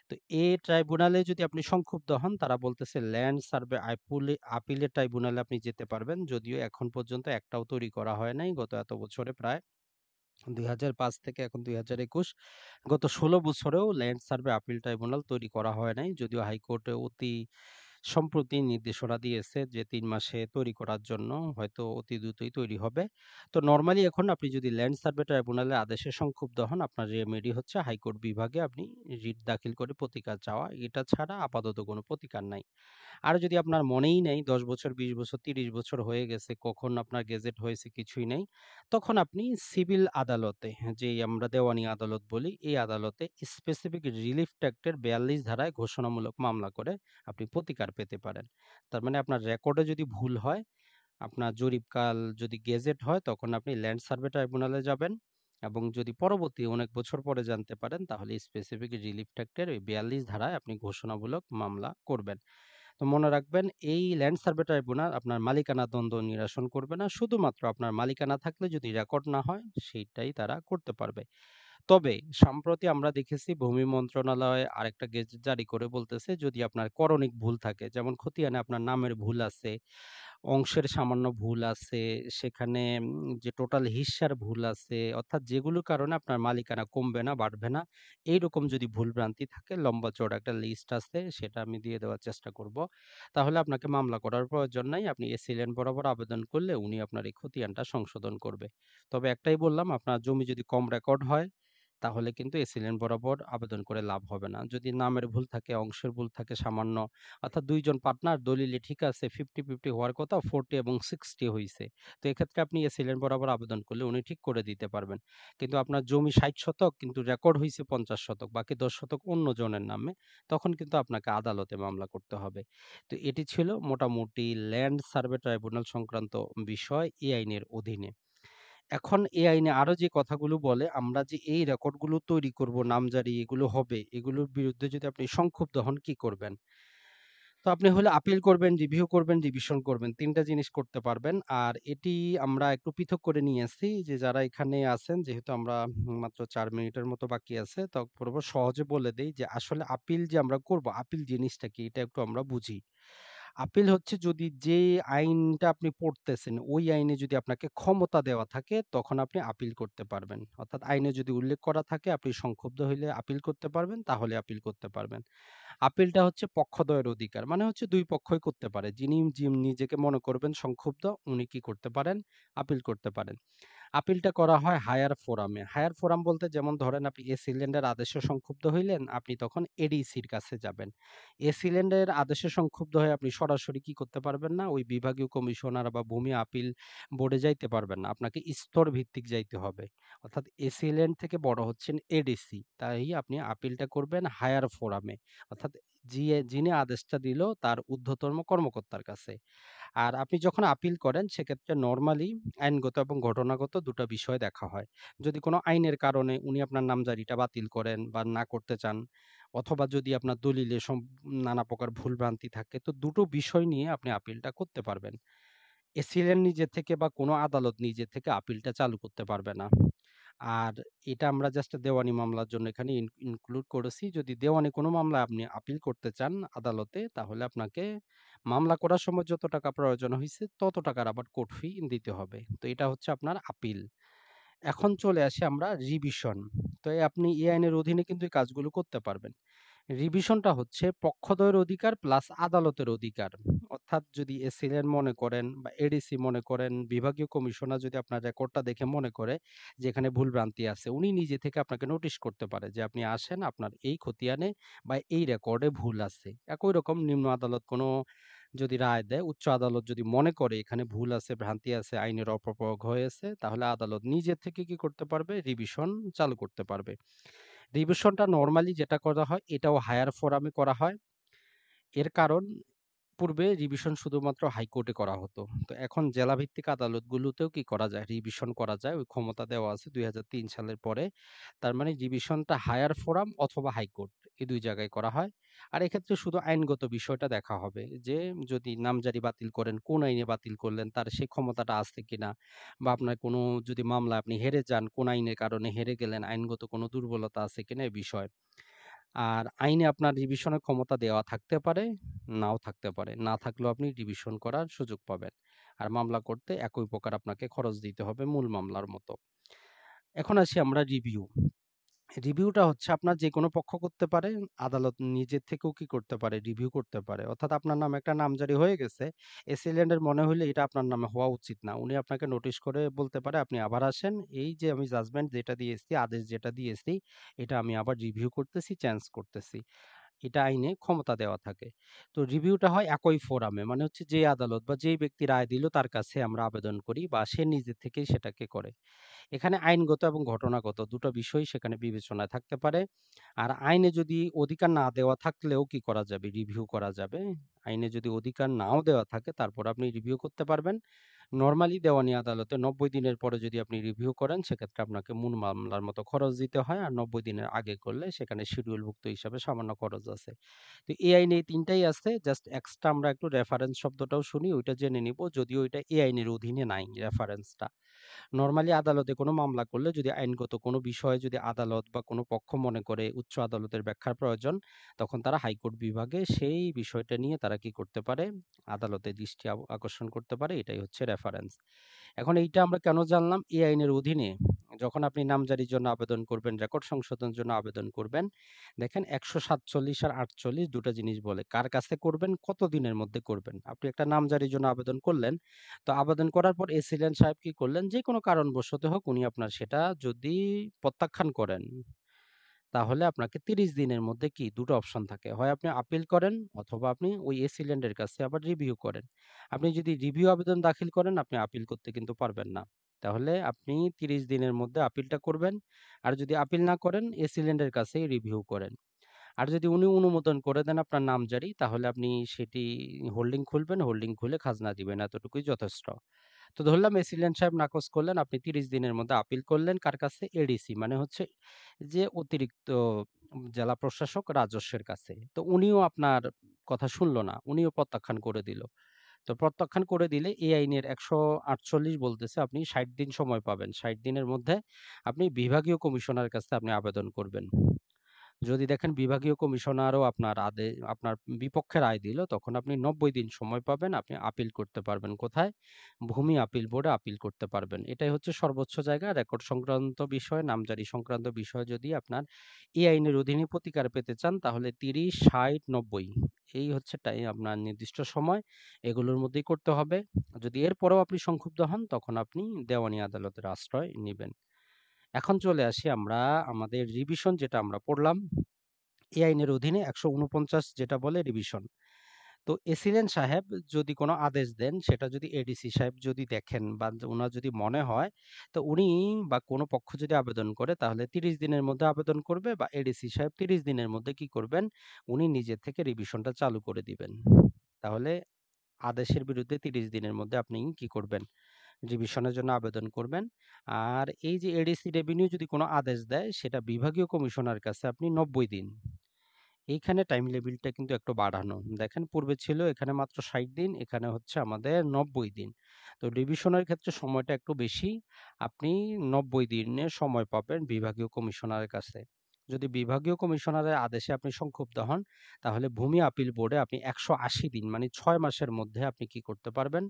তো এই ট্রাইব্যুনালে যদি আপনি সংক্ষুব্ধ হন, তারা বলতেছে ল্যান্ড সার্ভে আপিলের ট্রাইব্যুনালে আপনি যেতে পারবেন। যদিও এখন পর্যন্ত একটাও তৈরি করা হয় নাই। গত এত বছরে প্রায় ২০০৫ থেকে এখন ২০২১ গত ১৬ বছরেও ল্যান্ড সার্ভে আপিল ট্রাইব্যুনাল তৈরি করা হয় নাই। যদিও হাইকোর্টে অতি সম্প্রতি নির্দেশনা দিয়েছে যে ৩ মাসে তৈরি করার জন্য, হয়তো অতি দ্রুতই তৈরি হবে। তো নরমালি এখন আপনি যদি ল্যান্ড সার্ভে ট্রাইব্যুনালের আদেশে সংক্ষুব্ধ হন, আপনার রেমেডি হচ্ছে হাইকোর্ট বিভাগে আপনি রিট দাখিল করে প্রতিকার চাওয়া। এটা ছাড়া আপাতত কোনো প্রতিকার নাই। আর যদি আপনার মনেই নেই ১০ বছর, ২০ বছর, ৩০ বছর হয়ে গেছে, কখন আপনার গেজেট হয়েছে কিছুই নেই, তখন আপনি সিভিল আদালতে, যেই আমরা দেওয়ানি আদালত বলি, এই আদালতে স্পেসিফিক রিলিফ অ্যাক্টের ৪২ ধারায় ঘোষণামূলক মামলা করে আপনি প্রতিকার পেতে পারেন। তার মানে আপনার রেকর্ডে যদি ভুল হয়, আপনার জরিপকাল যদি গেজেট হয়, তখন আপনি ল্যান্ড সার্ভে ট্রাইব্যুনালে যাবেন এবং যদি পরবর্তী অনেক বছর পরে জানতে পারেন, তাহলে স্পেসিফিক রিলিফ অ্যাক্টের ওই ৪২ ধারায় আপনি ঘোষণামূলক মামলা করবেন। তো মনে রাখবেন, এই ল্যান্ড সার্ভে ট্রাইব্যুনাল আপনার মালিকানা দ্বন্দ্ব নিরসন করবে না। শুধুমাত্র আপনার মালিকানা থাকলে যদি রেকর্ড না হয়, সেইটাই তারা করতে পারবে। তবে সম্প্রতি আমরা দেখেছি ভূমি মন্ত্রণালয় আরেকটা গেজেট জারি করে বলতেছে, যদি আপনার করণিক ভুল থাকে, যেমন খতিয়ানে আপনার নামের ভুল আছে, অংশের সামান্য ভুল আছে, সেখানে যে টোটাল হিস্যার ভুল আছে, অর্থাৎ যেগুলোর কারণে আপনার মালিকানা কমবে না, বাড়বে না, এইরকম যদি ভুলভ্রান্তি থাকে, লম্বা চওড়া একটা লিস্ট আছে, সেটা আমি দিয়ে দেওয়ার চেষ্টা করব। তাহলে আপনাকে মামলা করার প্রয়োজন নাই। আপনি এসিল্যান্ড বরাবর আবেদন করলে উনি আপনার এই খতিয়ানটা সংশোধন করবে। তবে একটাই বললাম, আপনার জমি যদি কম রেকর্ড হয়, তাহলে কিন্তু এসিল্যান্ড বরাবর আবেদন করে লাভ হবে না। যদি নামের ভুল থাকে, অংশের ভুল থাকে সামান্য, অর্থাৎ ২ জন পার্টনার দলিলে ঠিক আছে 50-50 হওয়ার কথা, 40 এবং 60 হইছে। তো এক্ষেত্রে আপনি এসিল্যান্ড বরাবর আবেদন করলে উনি ঠিক করে দিতে পারবেন। কিন্তু আপনার জমি ৬০ শতক কিন্তু রেকর্ড হইছে ৫০ শতক, বাকি ১০ শতক অন্য জনের নামে, তখন কিন্তু আপনাকে আদালতে মামলা করতে হবে। তো এটি ছিল মোটামুটি ল্যান্ড সার্ভে ট্রাইব্যুনাল সংক্রান্ত বিষয় এই আইনের অধীনে। এখন এই আইনে আরো যে কথাগুলো বলে, আমরা যে এই রেকর্ডগুলো তৈরি করব, নামজারি এগুলো হবে, এগুলোর বিরুদ্ধে যদি আপনি সংক্ষুব্ধ হন, কি করবেন? তো আপনি হলে আপিল করবেন, রিভিউ করবেন, রিভিশন করবেন। ৩ টা জিনিস করতে পারবেন। আর এটি আমরা একটু পৃথক করে নিয়েছি যে যারা এখানে আছেন, যেহেতু আমরা মাত্র ৪ মিনিটের মতো বাকি আছে, তারপরেও সহজে বলে দেই যে আসলে আপিল যে আমরা করব, আপিল জিনিসটা কি এটা একটু আমরা বুঝি। আপিল হচ্ছে যদি যে আইনটা আপনি পড়তেছেন, ওই আইনে যদি আপনাকে ক্ষমতা দেওয়া থাকে, তখন আপনি আপিল করতে পারবেন। অর্থাৎ আইনে যদি উল্লেখ করা থাকে আপনি সংক্ষুব্ধ হইলে আপিল করতে পারবেন, তাহলে আপিল করতে পারবেন। আপিলটা হচ্ছে পক্ষদ্বয়ের অধিকার। মানে হচ্ছে ২ পক্ষই করতে পারে। যিনি নিজেকে মনে করবেন সংক্ষুব্ধ, উনি কি করতে পারেন? আপিল করতে পারেন। আপিলটা করা হয় হায়ার ফোরামে। হায়ার ফোরাম বলতে, যেমন ধরেন আপনি এসিল্যান্ডের আদেশে সংক্ষুব্ধ হইলেন, আপনি তখন এডিসির কাছে যাবেন। এসিল্যান্ডের আদেশে সংক্ষুব্ধ হয়ে আপনি সরাসরি কি করতে পারবেন না? ওই বিভাগীয় কমিশনার বা ভূমি আপিল বোর্ডে যাইতে পারবেন না। আপনাকে স্তর ভিত্তিক যাইতে হবে। অর্থাৎ এসিল্যান্ড থেকে বড় হচ্ছেন এডিসি। তাই আপনি আপিলটা করবেন হায়ার ফোরামে। অর্থাৎ যিনি আদেশটা দিল তার ঊর্ধ্বতম কর্মকর্তার কাছে। আর আপনি যখন আপিল করেন, সেক্ষেত্রে নরমালি আইনগত এবং ঘটনাগত ২ টা বিষয় দেখা হয়। যদি কোনো আইনের কারণে উনি আপনার নামজারিটা বাতিল করেন বা না করতে চান, অথবা যদি আপনার দলিলে নানা প্রকার ভুলভ্রান্তি থাকে, তো ২ টো বিষয় নিয়ে আপনি আপিলটা করতে পারবেন। এসিলেন নিজে থেকে বা কোনো আদালত নিজে থেকে আপিলটা চালু করতে পারবে না। আর এটা আমরা জাস্ট দেওয়ানি মামলার জন্য এখানে ইনক্লুড করেছি। যদি দেওয়ানি কোনো মামলায় আপনি আপিল করতে চান আদালতে, তাহলে আপনাকে মামলা করার সময় যত টাকা প্রয়োজন হইছে, তত টাকার আবার কোর্ট ফি দিতে হবে। তো এটা হচ্ছে আপনার আপিল। এখন চলে আসি আমরা রিভিশন। তো আপনি এই আইনের অধীনে কিন্তু এই কাজগুলো করতে পারবেন। রিভিশনটা হচ্ছে পক্ষদ্বয়ের অধিকার প্লাস আদালতের অধিকার। অর্থাৎ যদি এসিলেন মনে করেন বা এডিসি মনে করেন, বিভাগীয় কমিশনার যদি আপনার রেকর্ডটা দেখে মনে করে যে এখানে ভুলভ্রান্তি আছে, উনি নিজে থেকে আপনাকে নোটিশ করতে পারে যে আপনি আসেন, আপনার এই খতিয়ানে বা এই রেকর্ডে ভুল আছে। একই রকম নিম্ন আদালত কোনো যদি রায় দেয়, উচ্চ আদালত যদি মনে করে এখানে ভুল আছে, ভ্রান্তি আছে, আইনের অপপ্রয়োগ হয়েছে, তাহলে আদালত নিজে থেকে কি করতে পারবে? রিভিশন চালু করতে পারবে। রিভিশনটা নরমালি যেটা করা হয়, এটাও হায়ার ফোরামে করা হয়। এর কারণ পূর্বে রিভিশন শুধুমাত্র হাইকোর্টে করা হতো। তো এখন জেলাভিত্তিক আদালতগুলোতেও কি করা যায়? রিভিশন করা যায়। ওই ক্ষমতা দেওয়া আছে ২০০৩ সালের পরে। তার মানে রিভিশনটা হায়ার ফোরাম অথবা হাইকোর্ট এই ২ জায়গায় করা হয়। আর এক্ষেত্রে শুধু আইনগত বিষয়টা দেখা হবে যে যদি নামজারি বাতিল করেন, কোন আইনে বাতিল করলেন, তার সেই ক্ষমতাটা আছে কিনা? বা আপনার কোনো যদি মামলায় আপনি হেরে যান, কোন আইনের কারণে হেরে গেলেন, আইনগত কোনো দুর্বলতা আছে কিনা এ বিষয়। আর আইনে আপনার রিভিশনের ক্ষমতা দেওয়া থাকতে পারে, নাও থাকতে পারে। না থাকলেও আপনি রিভিশন করার সুযোগ পাবেন। আর মামলা করতে একই প্রকার আপনাকে খরচ দিতে হবে মূল মামলার মতো। এখন আসি আমরা রিভিউ। রিভিউটা হচ্ছে আপনার যেকোনো পক্ষ করতে পারে, আদালত নিজের থেকেও কি করতে পারে? রিভিউ করতে পারে। অর্থাৎ আপনার নামে একটা নামজারি হয়ে গেছে, এসিল্যান্ডের মনে হইলে এটা আপনার নামে হওয়া উচিত না। উনি আপনাকে নোটিশ করে বলতে পারে, "আপনি আবার আসেন। এই যে আমি জাজমেন্ট যেটা দিয়েছি, আদেশ যেটা দিয়েছি, এটা আমি আবার রিভিউ করতেছি, চেঞ্জ করতেছি।" এটা আইনে ক্ষমতা দেওয়া থাকে। তো রিভিউটা হয় একই ফোরামে, মানে হচ্ছে যে আদালত বা যেই ব্যক্তি রায় দিল তার কাছে আমরা আবেদন করি বা সে নিজে থেকেই সেটাকে করে। এখানে আইনগত এবং ঘটনাগত দুটো বিষয়ই সেখানে বিবেচনায় থাকতে পারে। আর আইনে যদি অধিকার না দেওয়া থাকলেও কি করা যাবে? রিভিউ করা যাবে। আইনে যদি অধিকার নাও দেওয়া থাকে তারপর আপনি রিভিউ করতে পারবেন। নরমালি দেওয়ানি আদালতে ৯০ দিনের পরে যদি আপনি রিভিউ করেন সেক্ষেত্রে আপনাকে মূল মামলার মতো খরচ দিতে হয়। আর ৯০ দিনের আগে করলে সেখানে শিডিউলভুক্ত হিসাবে সামান্য খরচ আছে। তো এই আইনে এই ৩ টাই আছে। জাস্ট এক্সট্রা আমরা একটু রেফারেন্স শব্দটাও শুনি, ওইটা জেনে নিব। যদিও এটা এই আইনের অধীনে নাই রেফারেন্সটা। নরমালি আদালতে কোনো মামলা করলে যদি আইনগত কোনো বিষয়ে যদি আদালত বা কোনো পক্ষ মনে করে উচ্চ আদালতের ব্যাখ্যার প্রয়োজন, তখন তারা হাইকোর্ট বিভাগে সেই বিষয়টা নিয়ে তারা কি করতে পারে? আদালতের দৃষ্টি আকর্ষণ করতে পারে। এটাই হচ্ছে রেফারেন্স। এখন এইটা আমরা কেন জানলাম? এই আইনের অধীনে যখন আপনি নামজারির জন্য আবেদন করবেন, রেকর্ড সংশোধনের জন্য আবেদন করবেন, দেখেন ১৪৭ আর ৪৮ ২ টা জিনিস বলে। কার কাছে করবেন, কত দিনের মধ্যে করবেন। আপনি একটা নামজারির জন্য আবেদন করলেন, তো আবেদন করার পর এসিলেন্ট সাহেব কি করলেন? যেকোনো কারণবশত হোক উনি আপনার সেটা যদি প্রত্যাখ্যান করেন, তাহলে আপনাকে ৩০ দিনের মধ্যে কি ২ টো অপশন থাকে। হয় আপনি আপিল করেন অথবা আপনি ওই এসিল্যান্ডের কাছে আবার রিভিউ করেন। আপনি যদি রিভিউ আবেদন দাখিল করেন আপনি আপিল করতে কিন্তু পারবেন না। তাহলে আপনি ৩০ দিনের মধ্যে আপিলটা করবেন। আর যদি আপিল না করেন এসিল্যান্ডের কাছেই রিভিউ করেন। আর যদি উনি অনুমোদন করে দেন আপনার নামজারি, তাহলে আপনি সেটি হোল্ডিং খুলবেন, হোল্ডিং খুলে খাজনা দিবেন। এতটুকুই যথেষ্ট। তো ধরলাম এসিল্যান্ড সাহেব নাকচ করলেন, আপনি ৩০ দিনের মধ্যে আপিল করলেন কার কাছে? এডিসি মানে হচ্ছে যে অতিরিক্ত জেলা প্রশাসক রাজস্বের কাছে। তো উনিও আপনার কথা শুনল না। উনিও প্রত্যাখ্যান করে দিল। তো প্রত্যাখ্যান করে দিলে এই আইনের ১৪৮ বলতেছে আপনি ৬০ দিন সময় পাবেন। ৬০ দিনের মধ্যে আপনি বিভাগীয় কমিশনারের কাছে আপনি আবেদন করবেন। যদি দেখেন বিভাগীয় কমিশনারও আপনার বিপক্ষে রায় দিল, তখন আপনি ৯০ দিন সময় পাবেন। আপনি আপিল করতে পারবেন কোথায়? ভূমি আপিল বোর্ডে আপিল করতে পারবেন। এটাই হচ্ছে সর্বোচ্চ জায়গা। রেকর্ড সংক্রান্ত বিষয়, নামজারি সংক্রান্ত বিষয় যদি আপনার এই আইনের অধীনে প্রতিকার পেতে চান, তাহলে ৩০, ৬০, ৯০ এই হচ্ছে আপনার নির্দিষ্ট সময়। এগুলোর মধ্যেই করতে হবে। যদি এরপরেও আপনি সংক্ষুব্ধ হন, তখন আপনি দেওয়ানি আদালতের আশ্রয় নিবেন। এখন চলে আসি আমরা আমাদের রিভিশন যেটা আমরা পড়লাম। এই আইনের অধীনে ১৪৯ যেটা বলে রিভিশন। তো এসিলেন সাহেব যদি কোনো আদেশ দেন, সেটা যদি এডিসি সাহেব যদি দেখেন বা উনার যদি মনে হয়, তো উনি বা কোনো পক্ষ যদি আবেদন করে তাহলে ৩০ দিনের মধ্যে আবেদন করবে বা এডিসি সাহেব ৩০ দিনের মধ্যে কি করবেন? উনি নিজে থেকে রিভিশনটা চালু করে দিবেন। তাহলে আদেশের বিরুদ্ধে ৩০ দিনের মধ্যে আপনি কি করবেন? রিভিশনের জন্য আবেদন করবেন। আর এই যে এডিসি রেভিনিউ যদি কোনো আদেশ দেয়, সেটা বিভাগীয় কমিশনার কাছে আপনি ৯০ দিন। এইখানে টাইম লেভেলটা কিন্তু একটু বাড়ানো। দেখেন পূর্বে ছিল এখানে মাত্র ৬০ দিন, এখানে হচ্ছে আমাদের ৯০ দিন। তো রিভিশনের ক্ষেত্রে সময়টা একটু বেশি। আপনি ৯০ দিনের সময় পাবেন বিভাগীয় কমিশনারের কাছে। যদি বিভাগীয় কমিশনারের আদেশে আপনি সংক্ষুব্ধ হন, তাহলে ভূমি আপিল বোর্ডে আপনি ১৮০ দিন মানে ৬ মাসের মধ্যে আপনি কি করতে পারবেন?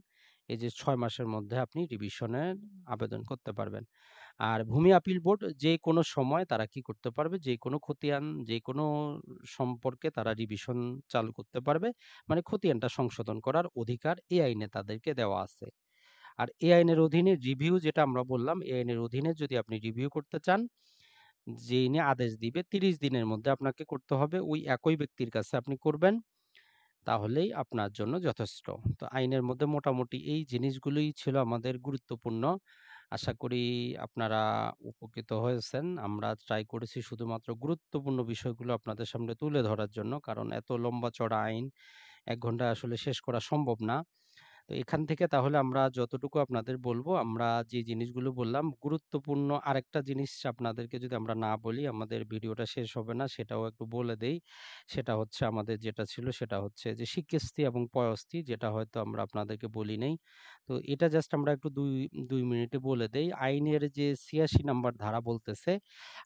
এই যে ৬ মাসের মধ্যে আপনি রিভিশনের আবেদন করতে পারবেন। আর ভূমি আপিল বোর্ড যেকোনো সময় তারা কি করতে পারবে? যেকোনো খতিয়ান, যেকোনো সম্পর্কে তারা রিভিশন চালু করতে পারবে। মানে খতিয়ানটা সংশোধন করার অধিকার এই আইনে তাদেরকে দেওয়া আছে। আর এই আইনের অধীনে রিভিউ যেটা আমরা বললাম, এই আইনের অধীনে যদি আপনি রিভিউ করতে চান, যিনি আদেশ দিবে ৩০ দিনের মধ্যে আপনাকে করতে হবে। ওই একই ব্যক্তির কাছে আপনি করবেন। তাহলেই আপনার জন্য যথেষ্ট। তো আইনের মধ্যে মোটামুটি এই জিনিসগুলোই ছিল আমাদের গুরুত্বপূর্ণ। আশা করি আপনারা উপকৃত হয়েছেন। আমরা ট্রাই করেছি শুধুমাত্র গুরুত্বপূর্ণ বিষয়গুলো আপনাদের সামনে তুলে ধরার জন্য। কারণ এত লম্বা চড়া আইন ১ ঘন্টায় আসলে শেষ করা সম্ভব না। তো এখান থেকে তাহলে আমরা যতটুকু আপনাদের বলবো, আমরা যে জিনিসগুলো বললাম, গুরুত্বপূর্ণ আরেকটা জিনিস আপনাদেরকে যদি আমরা না বলি, আমাদের ভিডিওটা শেষ হবে না, সেটাও একটু বলে দেই। সেটা হচ্ছে আমাদের যেটা ছিল সেটা হচ্ছে যে শিক্ষাস্তি এবং পয়ঃস্তি, যেটা হয়তো আমরা আপনাদেরকে বলি নাই। তো এটা জাস্ট আমরা একটু ২ মিনিটে বলে দেই। আইনের যে ৮৬ নাম্বার ধারা বলতেছে,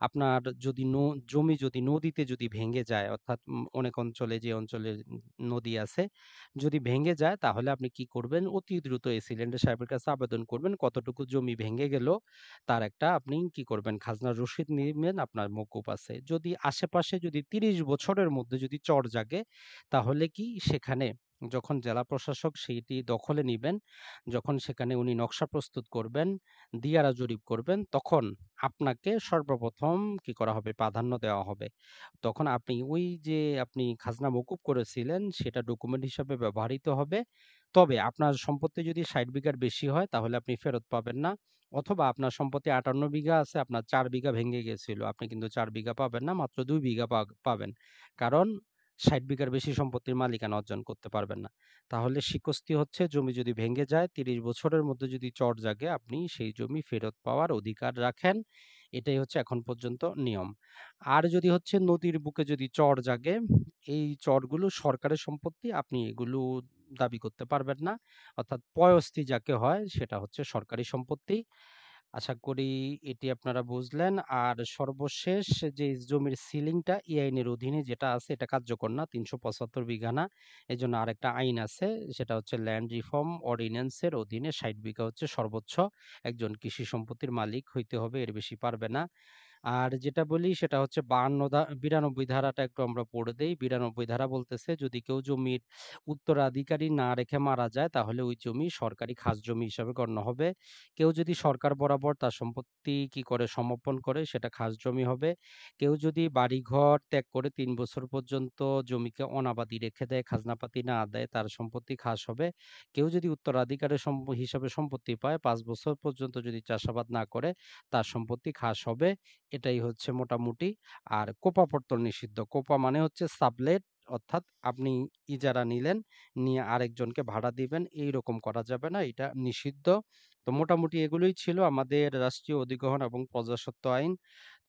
আপনার যদি জমি যদি নদীতে যদি ভেঙে যায়, অর্থাৎ অনেক অঞ্চলে যে অঞ্চলে নদী আছে, যদি ভেঙে যায় তাহলে আপনি কি করবেন? অতি দ্রুত এসিলেন্ডার সাহেবের কাছে আবেদন করবেন। কতটুকু জমি ভেঙে গেল তার একটা আপনি কি করবেন? খাজনার রসিদ নিবেন, আপনার মওকুফ আছে। যদি আশেপাশে যদি ৩০ বছরের মধ্যে যদি চর জাগে, তাহলে কি সেখানে যখন জেলা প্রশাসক সেইটি দখলে নিবেন, যখন সেখানে উনি নকশা প্রস্তুত করবেন, দিয়ারা জরিপ করবেন, তখন আপনাকে সর্বপ্রথম কি করা হবে? প্রাধান্য দেওয়া হবে। তখন আপনি ওই যে আপনি খাজনা মকুব করেছিলেন সেটা ডকুমেন্ট হিসাবে ব্যবহৃত হবে। তবে আপনার সম্পত্তি যদি ৬০ বিঘার বেশি হয় তাহলে আপনি ফেরত পাবেন না। অথবা আপনার সম্পত্তি ৫৮ বিঘা আছে, আপনার ৪ বিঘা ভেঙে গিয়েছিল। আপনি কিন্তু ৪ বিঘা পাবেন না, মাত্র ২ বিঘা পাবেন। কারণ ৬০ বিঘার বেশি সম্পত্তির মালিকানা অর্জন করতে পারবেন না। তাহলে শিকস্তি হচ্ছে জমি যদি ভেঙে যায় ৩০ বছরের মধ্যে যদি চর জাগে আপনি সেই জমি ফেরত পাওয়ার অধিকার রাখেন। এটাই হচ্ছে এখন পর্যন্ত নিয়ম। আর যদি হচ্ছে নদীর বুকে যদি চর জাগে, এই চরগুলো সরকারের সম্পত্তি, আপনি এগুলো দাবি করতে পারবেন না। অর্থাৎ পয়ঃস্থি যাকে হয় সেটা হচ্ছে সরকারি সম্পত্তি। আশা করি এটি আপনারা বুঝলেন। আর সর্বশেষ যে জমির সিলিংটা এই আইনের অধীনে যেটা আছে এটা কার্যকর না, ৩৭৫ বিঘা না। এজন্য আরেকটা আইন আছে, সেটা হচ্ছে ল্যান্ড রিফর্ম অর্ডিন্যান্সের অধীনে ৬০ বিঘা হচ্ছে সর্বোচ্চ একজন কৃষি সম্পত্তির মালিক হইতে হবে, এর বেশি পারবে না। আর যেটা বলি সেটা হচ্ছে ৯২ ধারাটা একটু আমরা পড়ে দেই। ৯২ ধারা বলতেছে, যদি কেউ জমির উত্তরাধিকারী না রেখে মারা যায় তাহলে ওই জমি সরকারি খাস জমি হিসাবে গণ্য হবে। কেউ যদি সরকার বরাবর তার সম্পত্তি কি করে সমর্পণ করে সেটা খাস জমি হবে। কেউ যদি বাড়িঘর ত্যাগ করে ৩ বছর পর্যন্ত জমিকে অনাবাদি রেখে দেয়, খাজনাপাতি না দেয়, তার সম্পত্তি খাস হবে। কেউ যদি উত্তরাধিকারের হিসাবে সম্পত্তি পায়, ৫ বছর পর্যন্ত যদি চাষাবাদ না করে, তার সম্পত্তি খাস হবে। এটাই হচ্ছে মোটামুটি। আর কোপা পর্তন নিষিদ্ধ। কোপা মানে হচ্ছে সাবলেট, অর্থাৎ আপনি ইজারা নিলেন, নিয়ে আরেকজনকে ভাড়া দিবেন, এইরকম করা যাবে না। এটা নিষিদ্ধ। তো মোটামুটি এগুলোই ছিল আমাদের রাষ্ট্রীয় অধিগ্রহণ এবং প্রজাস্বত্ব আইন।